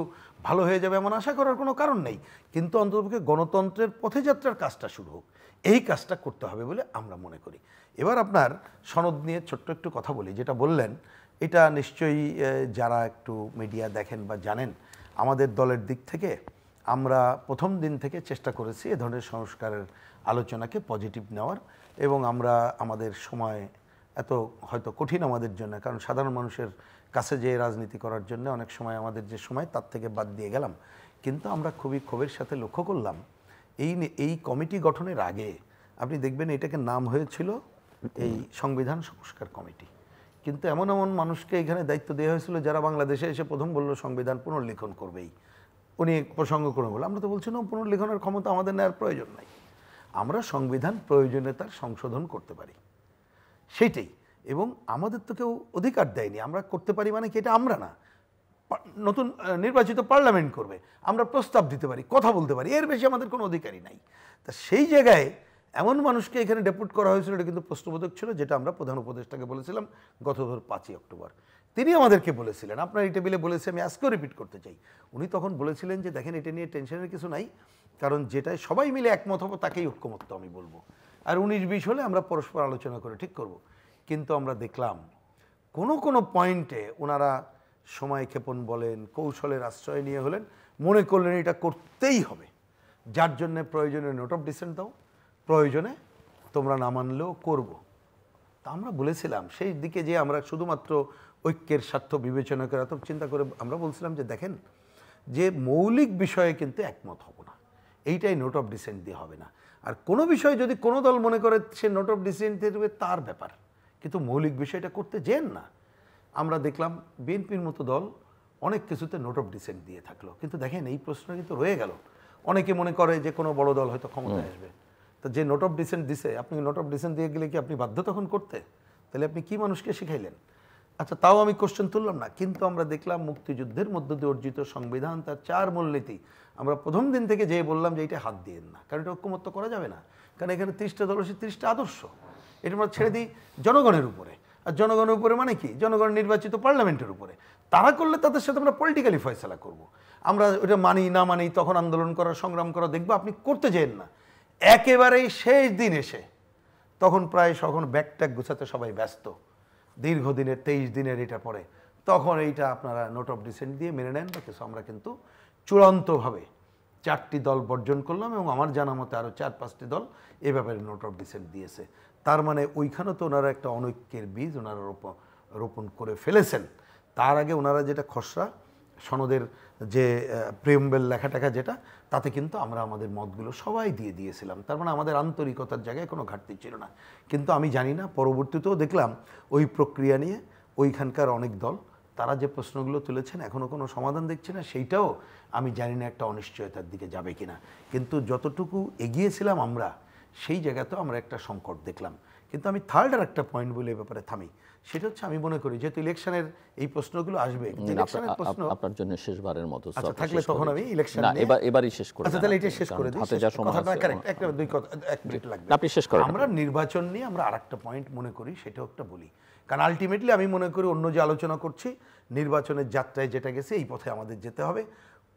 ভালো হয়ে যাবে এমন আশা করার কোনো কারণ নেই, কিন্তু অন্ততপক্ষে গণতন্ত্রের পথে যাত্রার কাজটা শুরু হোক, এই কাজটা করতে হবে বলে আমরা মনে করি। এবার আপনার সনদ নিয়ে ছোট্ট একটু কথা বলি, যেটা বললেন এটা নিশ্চয়ই যারা একটু মিডিয়া দেখেন বা জানেন, আমাদের দলের দিক থেকে আমরা প্রথম দিন থেকে চেষ্টা করেছি এ ধরনের সংস্কারের আলোচনাকে পজিটিভ নেওয়ার, এবং আমরা আমাদের সময় এত হয়তো কঠিন আমাদের জন্য, কারণ সাধারণ মানুষের কাছে যে রাজনীতি করার জন্য অনেক সময় আমাদের যে সময় তার থেকে বাদ দিয়ে গেলাম, কিন্তু আমরা খুবই ক্ষোভের সাথে লক্ষ্য করলাম এই কমিটি গঠনের আগে আপনি দেখবেন এটাকে নাম হয়েছিল এই সংবিধান সংস্কার কমিটি, কিন্তু এমন এমন মানুষকে এখানে দায়িত্ব দেওয়া হয়েছিল যারা বাংলাদেশে এসে প্রথম বলল সংবিধান পুনর্লিখন করবেই। উনি প্রসঙ্গ করে বলে, আমরা তো বলছি না পুনর্লিখনের ক্ষমতা আমাদের নেওয়ার প্রয়োজন নাই, আমরা সংবিধান প্রয়োজনীয়তার সংশোধন করতে পারি সেইটাই, এবং আমাদের তো কেউ অধিকার দেয়নি, আমরা করতে পারি মানে কি, এটা আমরা না, নতুন নির্বাচিত পার্লামেন্ট করবে, আমরা প্রস্তাব দিতে পারি, কথা বলতে পারি, এর বেশি আমাদের কোনো অধিকারই নাই। তা সেই জায়গায় এমন মানুষকে এখানে ডেপুট করা হয়েছিল, এটা কিন্তু প্রশ্নবোধক ছিল, যেটা আমরা প্রধান উপদেষ্টাকে বলেছিলাম গত 5ই অক্টোবর। তিনি আমাদেরকে বলেছিলেন, আপনার এই টেবিলে বলেছি, আমি আজকেও রিপিট করতে চাই, উনি তখন বলেছিলেন যে দেখেন এটা নিয়ে টেনশনের কিছু নাই, কারণ যেটাই সবাই মিলে একমত হবো তাকেই ঐক্যমত্য আমি বলবো, আর 19-20 হলে আমরা পরস্পর আলোচনা করে ঠিক করব। কিন্তু আমরা দেখলাম কোনো পয়েন্টে ওনারা সময় ক্ষেপণ বলেন, কৌশলের আশ্রয় নিয়ে হলেন, মনে করলেন এটা করতেই হবে, যার জন্যে প্রয়োজনে নোট অফ ডিসেন্ট দাও, প্রয়োজনে তোমরা না মানলেও করব। তা আমরা বলেছিলাম সেই দিকে যে আমরা শুধুমাত্র ঐক্যের স্বার্থ বিবেচনা করে এত চিন্তা করে আমরা বলছিলাম যে দেখেন, যে মৌলিক বিষয়ে কিন্তু একমত হব না, এইটাই নোট অফ ডিসেন্ট দিয়ে হবে না। আর কোনো বিষয় যদি কোনো দল মনে করে সে নোট অফ ডিসেন্ট দেবে তার ব্যাপার, কিন্তু মৌলিক বিষয়টা করতে যেন না। আমরা দেখলাম বিএনপির মতো দল অনেক কিছুতে নোট অফ ডিসেন্ট দিয়ে থাকলো, কিন্তু দেখেন এই প্রশ্ন কিন্তু রয়ে গেল। অনেকে মনে করে যে কোনো বড় দল হয়তো ক্ষমতায় আসবে, তো যে নোট অফ ডিসেন্ট দিছে, আপনি নোট অফ ডিসেন্ট দিয়ে গেলে কি আপনি বাধ্য তখন করতে? তাহলে আপনি কি মানুষকে শিখাইলেন? আচ্ছা, তাও আমি কোশ্চেন তুললাম না, কিন্তু আমরা দেখলাম মুক্তিযুদ্ধের মধ্য দিয়ে অর্জিত সংবিধান, তার 4 মূলনীতি, আমরা প্রথম দিন থেকে যেয়ে বললাম যে এটা হাত দিয়েন না, কারণ এটা ঐক্যমত্য করা যাবে না, কারণ এখানে 30টা দল আছে, 30টা আদর্শ, এটা আমরা ছেড়ে দিই জনগণের উপরে। আর জনগণের উপরে মানে কি, জনগণ নির্বাচিত পার্লামেন্টের উপরে, তারা করলে তাদের সাথে আমরা পলিটিক্যালি ফয়সালা করব। আমরা ওটা মানি না মানি তখন আন্দোলন করা, সংগ্রাম করা, দেখবো আপনি করতে যেন না। একেবারেই শেষ দিন এসে তখন প্রায় সখন ব্যাগট্যাগ গুছাতে সবাই ব্যস্ত, দীর্ঘদিনের 23 দিনের এটা পরে, তখন এইটা আপনারা নোট অফ ডিসেন্ট দিয়ে মেনে নেন বা কিছু। আমরা কিন্তু চূড়ান্তভাবে 4টি দল বর্জন করলাম, এবং আমার জানা মতে আরও 4-5টি দল এ ব্যাপারে নোট অফ ডিসেন্ট দিয়েছে। তার মানে ওইখানে তো ওনারা একটা অনৈক্যের বীজ ওনারা রোপণ করে ফেলেছেন। তার আগে ওনারা যেটা খসড়া সনদের যে প্রিয়াম্বল লেখাটাকা যেটা, তাতে কিন্তু আমরা আমাদের মতগুলো সবাই দিয়ে দিয়েছিলাম, তার মানে আমাদের আন্তরিকতার জায়গায় কোনো ঘাটতি ছিল না। কিন্তু আমি জানি না, পরবর্তীতেও দেখলাম ওই প্রক্রিয়া নিয়ে ওইখানকার অনেক দল তারা যে প্রশ্নগুলো তুলেছেন এখনও কোনো সমাধান দেখছি না, সেইটাও আমি জানি না একটা অনিশ্চয়তার দিকে যাবে কিনা। কিন্তু যতটুকু এগিয়েছিলাম আমরা, সেই জায়গাতেও আমরা একটা সংকট দেখলাম। কিন্তু আমি থার্ড আর একটা পয়েন্ট বলে এই ব্যাপারে থামি, সেটা হচ্ছে আমি মনে করি যেহেতু ইলেকশনের এই প্রশ্নগুলো আসবে, ইলেকশনের প্রশ্ন আপনার জন্য শেষবারের মতো আচ্ছা থাকলে তখন আমি ইলেকশন না এবারই শেষ করে আচ্ছা তাহলে এটা শেষ করে দিই, হাতে যা সময় আছে একটা দুই কথা 1 মিনিট লাগবে, আপনি শেষ করেন। আমরা নির্বাচন নিয়ে আমরা আরেকটা পয়েন্ট মনে করি সেটাও একটা বলি, কারণ আলটিমেটলি আমি মনে করি অন্য যে আলোচনা করছি নির্বাচনের যাত্রায় যেটা গেছে এই পথে আমাদের যেতে হবে,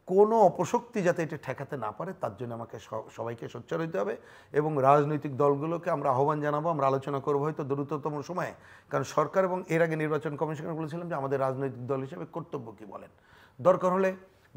কোনো অপশক্তি যাতে এটা ঠেকাতে না পারে তার জন্য আমাকে সবাইকে সোচ্চার হইতে হবে এবং রাজনৈতিক দলগুলোকে আমরা আহ্বান জানাবো, আমরা আলোচনা করবো হয়তো দ্রুততম সময়ে, কারণ সরকার এবং এর আগে নির্বাচন কমিশনার বলেছিলাম যে আমাদের রাজনৈতিক দল হিসেবে কর্তব্য কি বলেন, দরকার হলে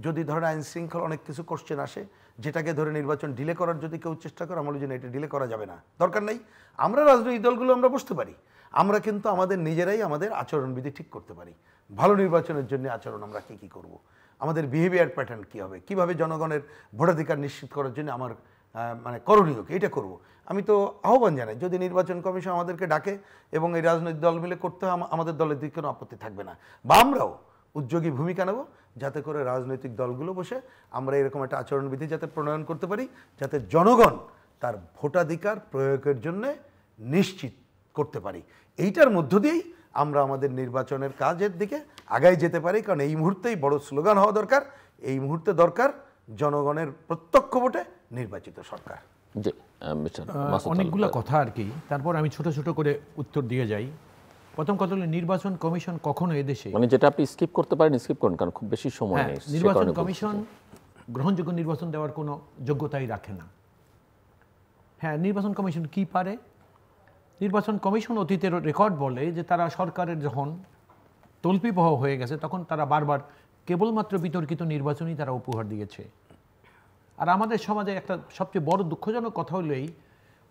যদি ধরেন আইন শৃঙ্খলা অনেক কিছু কোশ্চেন আসে যেটাকে ধরে নির্বাচন ডিলে করার যদি কেউ চেষ্টা করে আমার জন্য এটা ডিলে করা যাবে না, দরকার নেই, আমরা রাজনৈতিক দলগুলো আমরা বসতে পারি, আমরা কিন্তু আমাদের নিজেরাই আমাদের আচরণবিধি ঠিক করতে পারি, ভালো নির্বাচনের জন্য আচরণ আমরা কী করব, আমাদের বিহেভিয়ার প্যাটার্ন কী হবে, কীভাবে জনগণের ভোটাধিকার নিশ্চিত করার জন্য আমার মানে করণীয় এটা করব। আমি তো আহ্বান জানাই যদি নির্বাচন কমিশন আমাদেরকে ডাকে এবং এই রাজনৈতিক দল মিলে করতে হয় আমাদের দলের দিকে কোনো আপত্তি থাকবে না, বা আমরাও উদ্যোগী ভূমিকা নেব যাতে করে রাজনৈতিক দলগুলো বসে আমরা এরকম একটা আচরণবিধি যাতে প্রণয়ন করতে পারি যাতে জনগণ তার ভোটাধিকার প্রয়োগের জন্য নিশ্চিত করতে পারি, এইটার মধ্য দিয়েই আমরা আমাদের নির্বাচনের কাজের দিকে আগাই যেতে পারি, কারণ এই মুহূর্তেই বড় স্লোগান হওয়া দরকার, এই মুহূর্তে দরকার জনগণের প্রত্যক্ষ ভোটে নির্বাচিত সরকার। অনেকগুলো কথা আর কি, তারপর আমি ছোট ছোট করে উত্তর দিয়ে যাই। প্রথম কথা হলো নির্বাচন কমিশন কখনো এদেশে মানে যেটা আপনি স্কিপ করতে পারেন স্কিপ করুন, কারণ খুব বেশি সময় নেই। নির্বাচন কমিশন গ্রহণযোগ্য নির্বাচন দেওয়ার কোনো যোগ্যতাই রাখে না। হ্যাঁ, নির্বাচন কমিশন কি পারে? নির্বাচন কমিশন অতীতের রেকর্ড বলে যে তারা সরকারের যখন তল্পিবহ হয়ে গেছে তখন তারা বারবার কেবলমাত্র বিতর্কিত নির্বাচনই তারা উপহার দিয়েছে। আর আমাদের সমাজে একটা সবচেয়ে বড় দুঃখজনক কথা হলো এই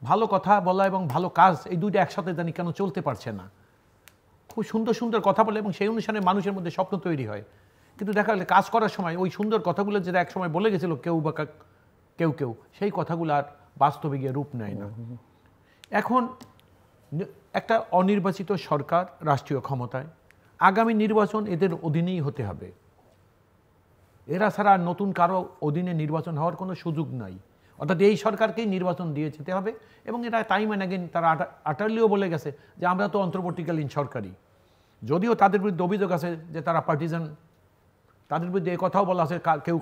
ভালো কথা বলা এবং ভালো কাজ এই দুইটা একসাথে জানি কেন চলতে পারছে না। খুব সুন্দর সুন্দর কথা বলে এবং সেই অনুসারে মানুষের মধ্যে স্বপ্ন তৈরি হয়, কিন্তু দেখা গেলে কাজ করার সময় ওই সুন্দর কথাগুলো যেটা এক সময় বলে গেছিল কেউ বা কেউ সেই কথাগুলো আর বাস্তবে গিয়ে রূপ নেয় না। এখন একটা অনির্বাচিত সরকার রাষ্ট্রীয় ক্ষমতায়, আগামী নির্বাচন এদের অধীনেই হতে হবে, এরা ছাড়া নতুন কারো অধীনে নির্বাচন হওয়ার কোনো সুযোগ নাই, অর্থাৎ এই সরকারকেই নির্বাচন দিয়ে যেতে হবে। এবং এটা টাইম অ্যান্ড অ্যাগেন তারা আটারলিও বলে গেছে যে আমরা তো অন্তর্বর্তীকালীন সরকারই, যদিও তাদের বিরুদ্ধে অভিযোগ আছে যে তারা পার্টিজান, তাদের বিরুদ্ধে এই কথাও বলা আছে কেউ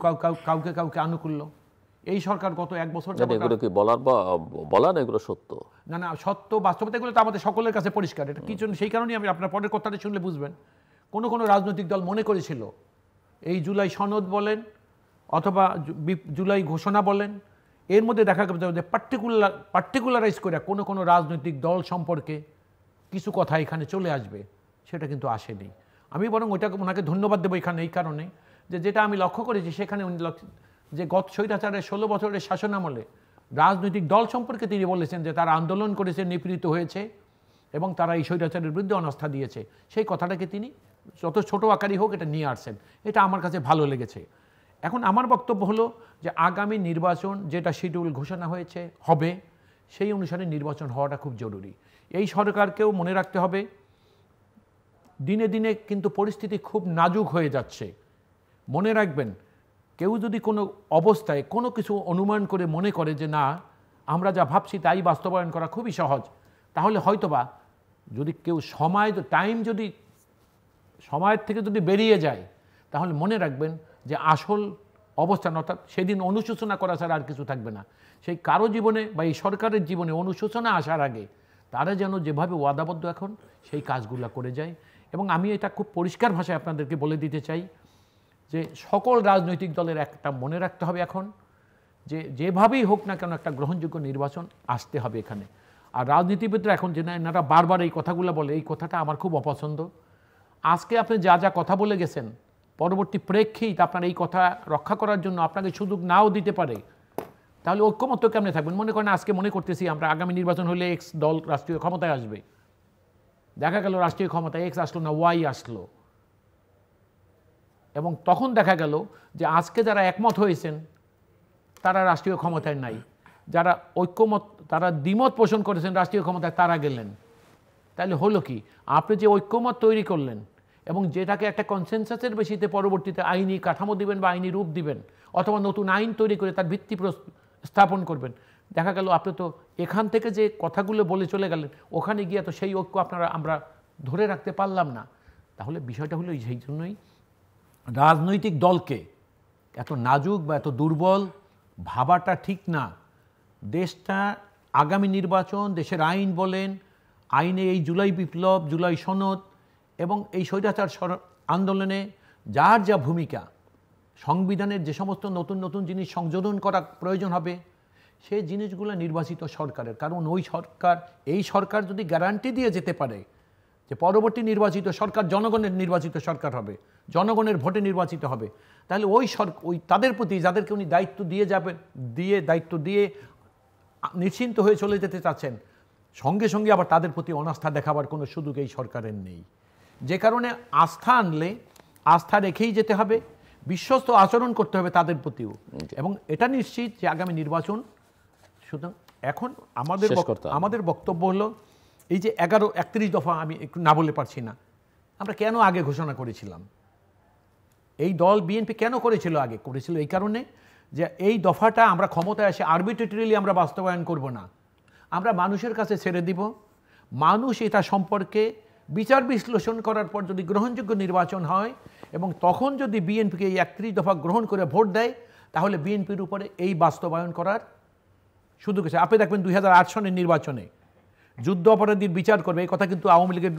কাউকে আনুকূল্য। এই সরকার গত 1 বছর এগুলো কি বলার এগুলো সত্য না সত্য বাস্তবতা এগুলো তো আমাদের সকলের কাছে পরিষ্কার। এটা কি জন্য সেই কারণেই আমি আপনার পরের কথাটা শুনলে বুঝবেন। কোনো রাজনৈতিক দল মনে করেছিল এই জুলাই সনদ বলেন অথবা জুলাই ঘোষণা বলেন এর মধ্যে দেখা যাবে যে পার্টিকুলারাইজ করে কোনো রাজনৈতিক দল সম্পর্কে কিছু কথা এখানে চলে আসবে, সেটা কিন্তু আসেনি। আমি বরং ওনাকে ধন্যবাদ দেবো এখানে এই কারণে যে যেটা আমি লক্ষ্য করেছি সেখানে যে গত স্বৈরাচারের 16 বছরের শাসনামলে রাজনৈতিক দল সম্পর্কে তিনি বলেছেন যে তারা আন্দোলন করেছে, নিপীড়িত হয়েছে এবং তারা এই স্বৈরাচারের বিরুদ্ধে অনাস্থা দিয়েছে, সেই কথাটাকে তিনি যত ছোট আকারই হোক এটা নিয়ে আসছেন, এটা আমার কাছে ভালো লেগেছে। এখন আমার বক্তব্য হলো যে আগামী নির্বাচন যেটা শিডিউল ঘোষণা হয়েছে হবে, সেই অনুসারে নির্বাচন হওয়াটা খুব জরুরি। এই সরকারকেও মনে রাখতে হবে দিনে দিনে কিন্তু পরিস্থিতি খুব নাজুক হয়ে যাচ্ছে। মনে রাখবেন কেউ যদি কোনো অবস্থায় কোনো কিছু অনুমান করে মনে করে যে না আমরা যা ভাবছি তাই বাস্তবায়ন করা খুবই সহজ, তাহলে হয়তোবা যদি কেউ সময়ের থেকে যদি বেরিয়ে যায় তাহলে মনে রাখবেন যে আসল অবস্থান অর্থাৎ সেদিন অনুশোচনা করা ছাড়া আর কিছু থাকবে না। সেই কারো জীবনে বা এই সরকারের জীবনে অনুশোচনা আসার আগে তারা যেন যেভাবে ওয়াদাবদ্ধ এখন সেই কাজগুলো করে যায়। এবং আমি এটা খুব পরিষ্কার ভাষায় আপনাদেরকে বলে দিতে চাই যে সকল রাজনৈতিক দলের একটা মনে রাখতে হবে এখন যে যেভাবেই হোক না কেন একটা গ্রহণযোগ্য নির্বাচন আসতে হবে এখানে। আর রাজনীতিবিদরা এখন যে এনারা বারবার এই কথাগুলো বলে, এই কথাটা আমার খুব অপছন্দ। আজকে আপনি যা কথা বলে গেছেন পরবর্তী প্রেক্ষিত আপনার এই কথা রক্ষা করার জন্য আপনাকে সুযোগ নাও দিতে পারে, তাহলে ঐক্যমত্য কেমনে থাকবেন? মনে করেন আজকে মনে করতেছি আমরা আগামী নির্বাচন হলে এক্স দল রাষ্ট্রীয় ক্ষমতায় আসবে, দেখা গেল রাষ্ট্রীয় ক্ষমতায় এক্স আসলো না ওয়াই আসলো, এবং তখন দেখা গেল যে আজকে যারা একমত হয়েছেন তারা রাষ্ট্রীয় ক্ষমতায় নাই, যারা তারা দ্বিমত পোষণ করেছেন রাষ্ট্রীয় ক্ষমতায় তারা গেলেন। তাহলে হলো কি, আপনি যে ঐক্যমত তৈরি করলেন এবং যেটাকে একটা কনসেনসাসের বেশিতে পরবর্তীতে আইনি কাঠামো দিবেন বা আইনি রূপ দিবেন অথবা নতুন আইন তৈরি করে তার ভিত্তি স্থাপন করবেন, দেখা গেল আপনি তো এখান থেকে যে কথাগুলো বলে চলে গেলেন ওখানে গিয়ে তো সেই ঐক্য আমরা ধরে রাখতে পারলাম না। তাহলে বিষয়টা হলো সেই জন্যই রাজনৈতিক দলকে এত নাজুক বা এত দুর্বল ভাবাটা ঠিক না। দেশটা আগামী নির্বাচন, দেশের আইন বলেন, আইনে এই জুলাই বিপ্লব, জুলাই সনদ এবং এই স্বৈরাচার আন্দোলনে যার যা ভূমিকা, সংবিধানের যে সমস্ত নতুন নতুন জিনিস সংযোজন করা প্রয়োজন হবে সেই জিনিসগুলো নির্বাচিত সরকারের। কারণ এই সরকার যদি গ্যারান্টি দিয়ে যেতে পারে যে পরবর্তী নির্বাচিত সরকার জনগণের নির্বাচিত সরকার হবে, জনগণের ভোটে নির্বাচিত হবে, তাহলে ওই তাদের প্রতি যাদেরকে উনি দায়িত্ব দিয়ে নিশ্চিন্ত হয়ে চলে যেতে চাচ্ছেন, সঙ্গে সঙ্গে আবার তাদের প্রতি অনাস্থা দেখাবার কোনো সুযোগ এই সরকারের নেই। যে কারণে আস্থা আনলে আস্থা রেখেই যেতে হবে, বিশ্বস্ত আচরণ করতে হবে তাদের প্রতিও। এবং এটা নিশ্চিত যে আগামী নির্বাচন, সুতরাং এখন আমাদের বক্তব্য হলো এই যে 31 দফা, আমি একটু না বলে পারছি না, আমরা কেন আগে ঘোষণা করেছিলাম? এই দল বিএনপি কেন করেছিল? আগে করেছিল এই কারণে যে এই দফাটা আমরা ক্ষমতায় এসে আরবিট্রেরিলি আমরা বাস্তবায়ন করব না, আমরা মানুষের কাছে ছেড়ে দিব। মানুষ এটা সম্পর্কে বিচার বিশ্লেষণ করার পর যদি গ্রহণযোগ্য নির্বাচন হয় এবং তখন যদি বিএনপিকে এই 31 দফা গ্রহণ করে ভোট দেয়, তাহলে বিএনপির উপরে এই বাস্তবায়ন করার সুযোগ আছে। আপনি দেখবেন 2008 সনের নির্বাচনে যুদ্ধ অপরাধীর বিচার করবে, এই কথা কিন্তু আওয়ামী লীগের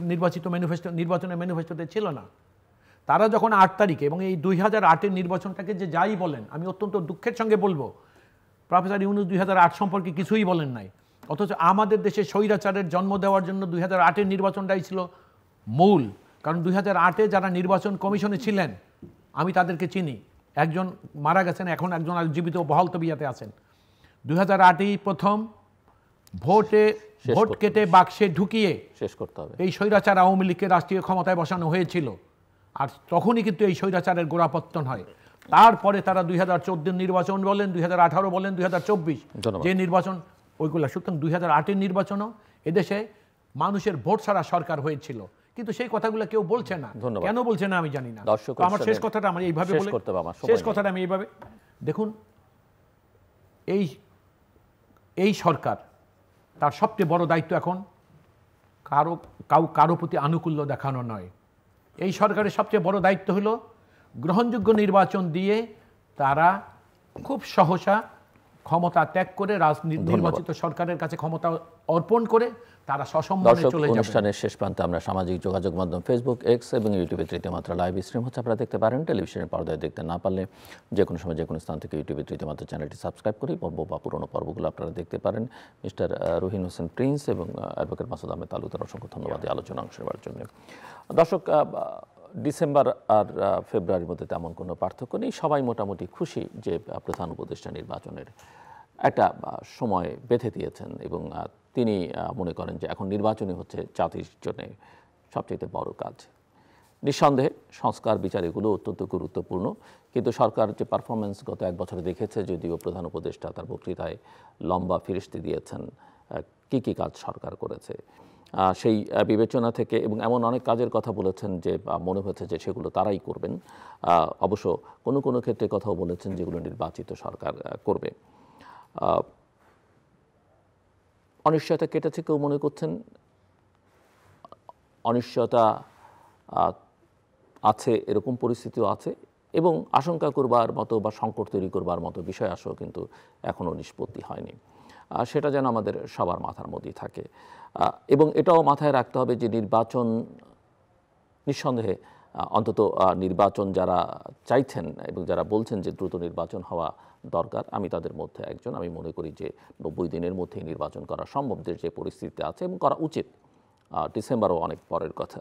নির্বাচনের ম্যানিফেস্টোতে ছিল না। তারা যখন 8 তারিখে এবং এই 2008-এর নির্বাচনটাকে যে যাই বলেন, আমি অত্যন্ত দুঃখের সঙ্গে বলবো প্রফেসর ইউনূস 2008 সম্পর্কে কিছুই বলেন নাই, অথচ আমাদের দেশে স্বৈরাচারের জন্ম দেওয়ার জন্য 2008-এর নির্বাচনটাই ছিল মূল। কারণ 2008-এ যারা নির্বাচন কমিশনে ছিলেন আমি তাদেরকে চিনি, একজন মারা গেছেন, এখন একজন জীবিত বহাল তবিয়াতে আছেন। 2008-এই প্রথম ভোট কেটে বাক্সে ঢুকিয়ে শেষ করতে হবে এই স্বৈরাচার আওয়ামী লীগকে রাষ্ট্রীয় ক্ষমতায় বসানো হয়েছিল। আর তখনই কিন্তু এই স্বৈরাচারের গোড়াপত্তন হয়। তারপরে তারা 2014 নির্বাচন বলেন, 2018 বলেন, 2024 যে নির্বাচন ওইগুলা। সুতরাং 2008-এর নির্বাচনও এদেশে মানুষের ভোট ছাড়া সরকার হয়েছিল, কিন্তু সেই কথাগুলো কেউ বলছে না। কেন বলছে না আমি জানি না। আমার শেষ কথাটা আমি এইভাবে দেখুন, এই সরকার তার সবচেয়ে বড় দায়িত্ব এখন কারো প্রতি আনুকূল্য দেখানো নয়। এই সরকারের সবচেয়ে বড় দায়িত্ব হলো গ্রহণযোগ্য নির্বাচন দিয়ে তারা খুব সহসা ক্ষমতা ত্যাগ করে নির্বাচিত সরকারের কাছে ক্ষমতা অর্পণ করে তারা সসম্মানে চলে যাবে। অনুষ্ঠানের শেষ প্রান্তে আমরা সামাজিক যোগাযোগ মাধ্যম ফেসবুক, এক্স এবং ইউটিউবে তৃতীয় মাত্রা লাইভ স্ট্রিম হচ্ছে, আপনারা দেখতে পারেন। টেলিভিশনের পর্দায় দেখতে না পারলে যে কোনো সময় যে কোনো স্থান থেকে ইউটিউবে তৃতীয় মাত্রা চ্যানেলটি সাবস্ক্রাইব করে পর্ব বা পুরোনো পর্বগুলো আপনারা দেখতে পারেন। মিস্টার রুহিন হোসেন প্রিন্স এবং অ্যাডভোকেট মাসুদ আহমেদ তালুকদার অসংখ্য ধন্যবাদ এই আলোচনা অংশ নেওয়ার জন্য। দর্শক, ডিসেম্বর আর ফেব্রুয়ারির মধ্যে তেমন কোনো পার্থক্য নেই, সবাই মোটামুটি খুশি যে প্রধান উপদেষ্টা নির্বাচনের একটা সময় বেঁধে দিয়েছেন এবং তিনি মনে করেন যে এখন নির্বাচনই হচ্ছে জাতির জন্য সবচেয়ে বড় কাজ। নিঃসন্দেহে সংস্কার বিচার এগুলো অত্যন্ত গুরুত্বপূর্ণ, কিন্তু সরকার যে পারফরমেন্স গত 1 বছরে দেখেছে, যদিও প্রধান উপদেষ্টা তার বক্তৃতায় লম্বা ফিরিস্তি দিয়েছেন কি কাজ সরকার করেছে, সেই বিবেচনা থেকে এবং এমন অনেক কাজের কথা বলেছেন যে মনে হয়েছে যে সেগুলো তারাই করবেন। অবশ্য কোনো ক্ষেত্রে কথাও বলেছেন যেগুলো নির্বাচিত সরকার করবে। অনিশ্চয়তা কেটেছে, কেউ মনে করছেন অনিশ্চয়তা আছে, এরকম পরিস্থিতিও আছে এবং আশঙ্কা করবার মতো বা সংকট তৈরি করবার মতো বিষয় আসেও কিন্তু এখনও নিষ্পত্তি হয়নি। সেটা যেন আমাদের সবার মাথার মধ্যেই থাকে এবং এটাও মাথায় রাখতে হবে যে নির্বাচন নিঃসন্দেহে অন্তত নির্বাচন যারা চাইছেন এবং যারা বলছেন যে দ্রুত নির্বাচন হওয়া দরকার, আমি তাদের মধ্যে একজন। আমি মনে করি যে 90 দিনের মধ্যেই নির্বাচন করা সম্ভব দেশ যে পরিস্থিতিতে আছে এবং করা উচিত। ডিসেম্বরও অনেক পরের কথা,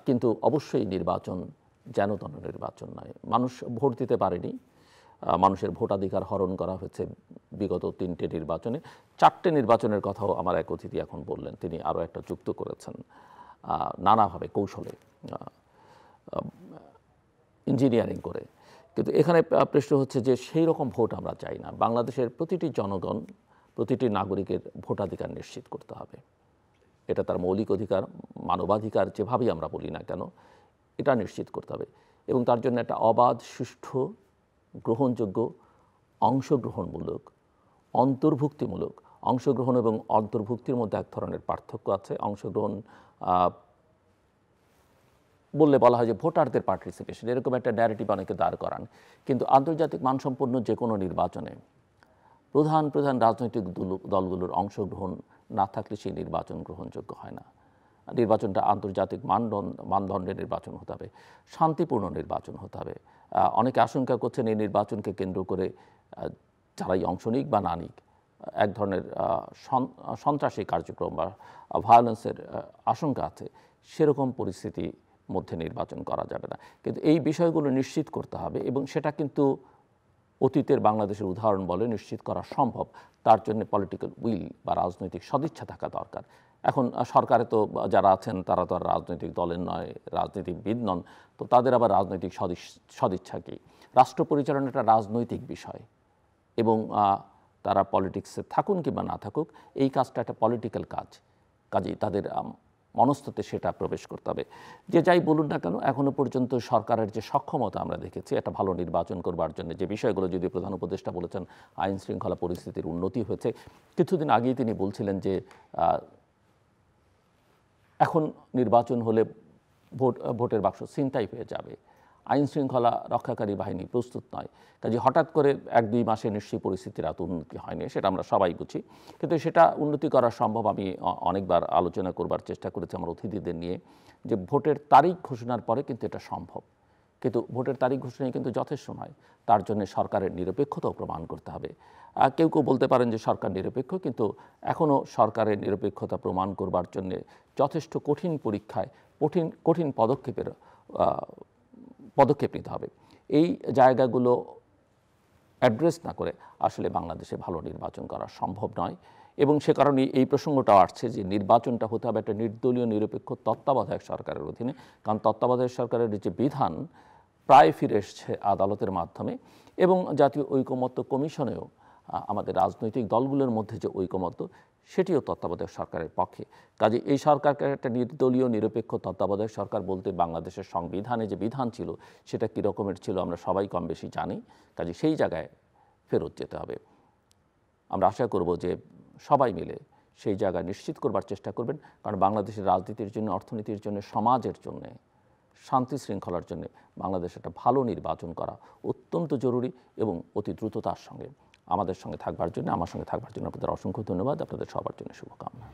কিন্তু অবশ্যই নির্বাচন যেন তেন নির্বাচন নয়। মানুষ ভোট দিতে পারেনি, মানুষের ভোটাধিকার হরণ করা হয়েছে বিগত 3টে নির্বাচনে। 4টে নির্বাচনের কথাও আমার এক অতিথি এখন বললেন, তিনি আরও একটা যুক্ত করেছেন নানাভাবে কৌশলে ইঞ্জিনিয়ারিং করে। কিন্তু এখানে প্রশ্ন হচ্ছে যে সেই রকম ভোট আমরা চাই না। বাংলাদেশের প্রতিটি জনগণ, প্রতিটি নাগরিকের ভোটাধিকার নিশ্চিত করতে হবে। এটা তার মৌলিক অধিকার, মানবাধিকার, যেভাবেই আমরা বলি না কেন, এটা নিশ্চিত করতে হবে এবং তার জন্য একটা অবাধ, সুষ্ঠু, গ্রহণযোগ্য, অংশগ্রহণমূলক অন্তর্ভুক্তিমূলক। অংশগ্রহণ এবং অন্তর্ভুক্তির মধ্যে এক ধরনের পার্থক্য আছে। অংশগ্রহণ বললে বলা হয় যে ভোটারদের পার্টিসিপেশন, এরকম একটা ন্যারেটিভ অনেকে দাঁড় করান। কিন্তু আন্তর্জাতিক মানসম্পন্ন যে কোনো নির্বাচনে প্রধান প্রধান রাজনৈতিক দলগুলোর অংশগ্রহণ না থাকলে সেই নির্বাচন গ্রহণযোগ্য হয় না। নির্বাচনটা আন্তর্জাতিক মানদণ্ডের নির্বাচন হতে হবে, শান্তিপূর্ণ নির্বাচন হতে হবে। অনেকে আশঙ্কা করছেন এই নির্বাচনকে কেন্দ্র করে যারাই অংশ নিক বা না নিক এক ধরনের সন্ত্রাসী কার্যক্রম বা ভায়োলেন্সের আশঙ্কা আছে। সেরকম পরিস্থিতি মধ্যে নির্বাচন করা যাবে না। কিন্তু এই বিষয়গুলো নিশ্চিত করতে হবে এবং সেটা কিন্তু অতীতের বাংলাদেশের উদাহরণ বলে নিশ্চিত করা সম্ভব। তার জন্য পলিটিক্যাল উইল বা রাজনৈতিক সদিচ্ছা থাকা দরকার। এখন সরকারে তো যারা আছেন তারা তো আর রাজনৈতিক দলের নয়, রাজনীতিবিদ নন, তো তাদের আবার রাজনৈতিক সদিচ্ছা কি? রাষ্ট্র পরিচালনাটা রাজনৈতিক বিষয় এবং তারা পলিটিক্সে থাকুন কিংবা না থাকুক, এই কাজটা একটা পলিটিক্যাল কাজ। কাজেই তাদের মনস্তত্ত্বে সেটা প্রবেশ করতে হবে। যে যাই বলুন না কেন, এখনো পর্যন্ত সরকারের যে সক্ষমতা আমরা দেখেছি একটা ভালো নির্বাচন করবার জন্য, যে বিষয়গুলো যদি প্রধান উপদেষ্টা বলেছেন আইন শৃঙ্খলা পরিস্থিতির উন্নতি হয়েছে। কিছুদিন আগেই তিনি বলছিলেন যে এখন নির্বাচন হলে ভোটের বাক্স ছিনতাই হয়ে যাবে, আইন শৃঙ্খলা রক্ষাকারী বাহিনী প্রস্তুত নয়। কাজে হঠাৎ করে 1-2 মাসে নিশ্চয়ই পরিস্থিতির এত উন্নতি হয়নি, সেটা আমরা সবাই বুঝি। কিন্তু সেটা উন্নতি করা সম্ভব। আমি অনেকবার আলোচনা করবার চেষ্টা করেছি আমার অতিথিদের নিয়ে যে ভোটের তারিখ ঘোষণার পরে কিন্তু এটা সম্ভব। কিন্তু ভোটের তারিখ ঘোষণায় কিন্তু যথেষ্ট নয়, তার জন্য সরকারের নিরপেক্ষতাও প্রমাণ করতে হবে। কেউ কেউ বলতে পারেন যে সরকার নিরপেক্ষ, কিন্তু এখনও সরকারের নিরপেক্ষতা প্রমাণ করবার জন্যে যথেষ্ট কঠিন পরীক্ষায় কঠিন পদক্ষেপ নিতে হবে। এই জায়গাগুলো অ্যাড্রেস না করে আসলে বাংলাদেশে ভালো নির্বাচন করা সম্ভব নয়। এবং সে কারণে এই প্রসঙ্গটাও আসছে যে নির্বাচনটা হতে হবে একটা নির্দলীয় নিরপেক্ষ তত্ত্বাবধায়ক সরকারের অধীনে। কারণ তত্ত্বাবধায়ক সরকারের যে বিধান প্রায় ফিরে এসছে আদালতের মাধ্যমে, এবং জাতীয় ঐকমত্য কমিশনেও আমাদের রাজনৈতিক দলগুলোর মধ্যে যে ঐকমত্য, সেটিও তত্ত্বাবধায়ক সরকারের পক্ষে। কাজে এই সরকারকে একটা নির্দলীয় নিরপেক্ষ তত্ত্বাবধায়ক সরকার বলতে বাংলাদেশের সংবিধানে যে বিধান ছিল সেটা কী রকমের ছিল আমরা সবাই কম বেশি জানি। কাজে সেই জায়গায় ফেরত যেতে হবে। আমরা আশা করব যে সবাই মিলে সেই জায়গা নিশ্চিত করবার চেষ্টা করবেন। কারণ বাংলাদেশের রাজনীতির জন্য, অর্থনীতির জন্য, সমাজের জন্য, শান্তি শৃঙ্খলার জন্য বাংলাদেশে একটা ভালো নির্বাচন করা অত্যন্ত জরুরি এবং অতি দ্রুততার সঙ্গে। আমাদের সঙ্গে থাকবার জন্য, আমার সঙ্গে থাকবার জন্য আপনাদের অসংখ্য ধন্যবাদ। আপনাদের সবার জন্য শুভকামনা।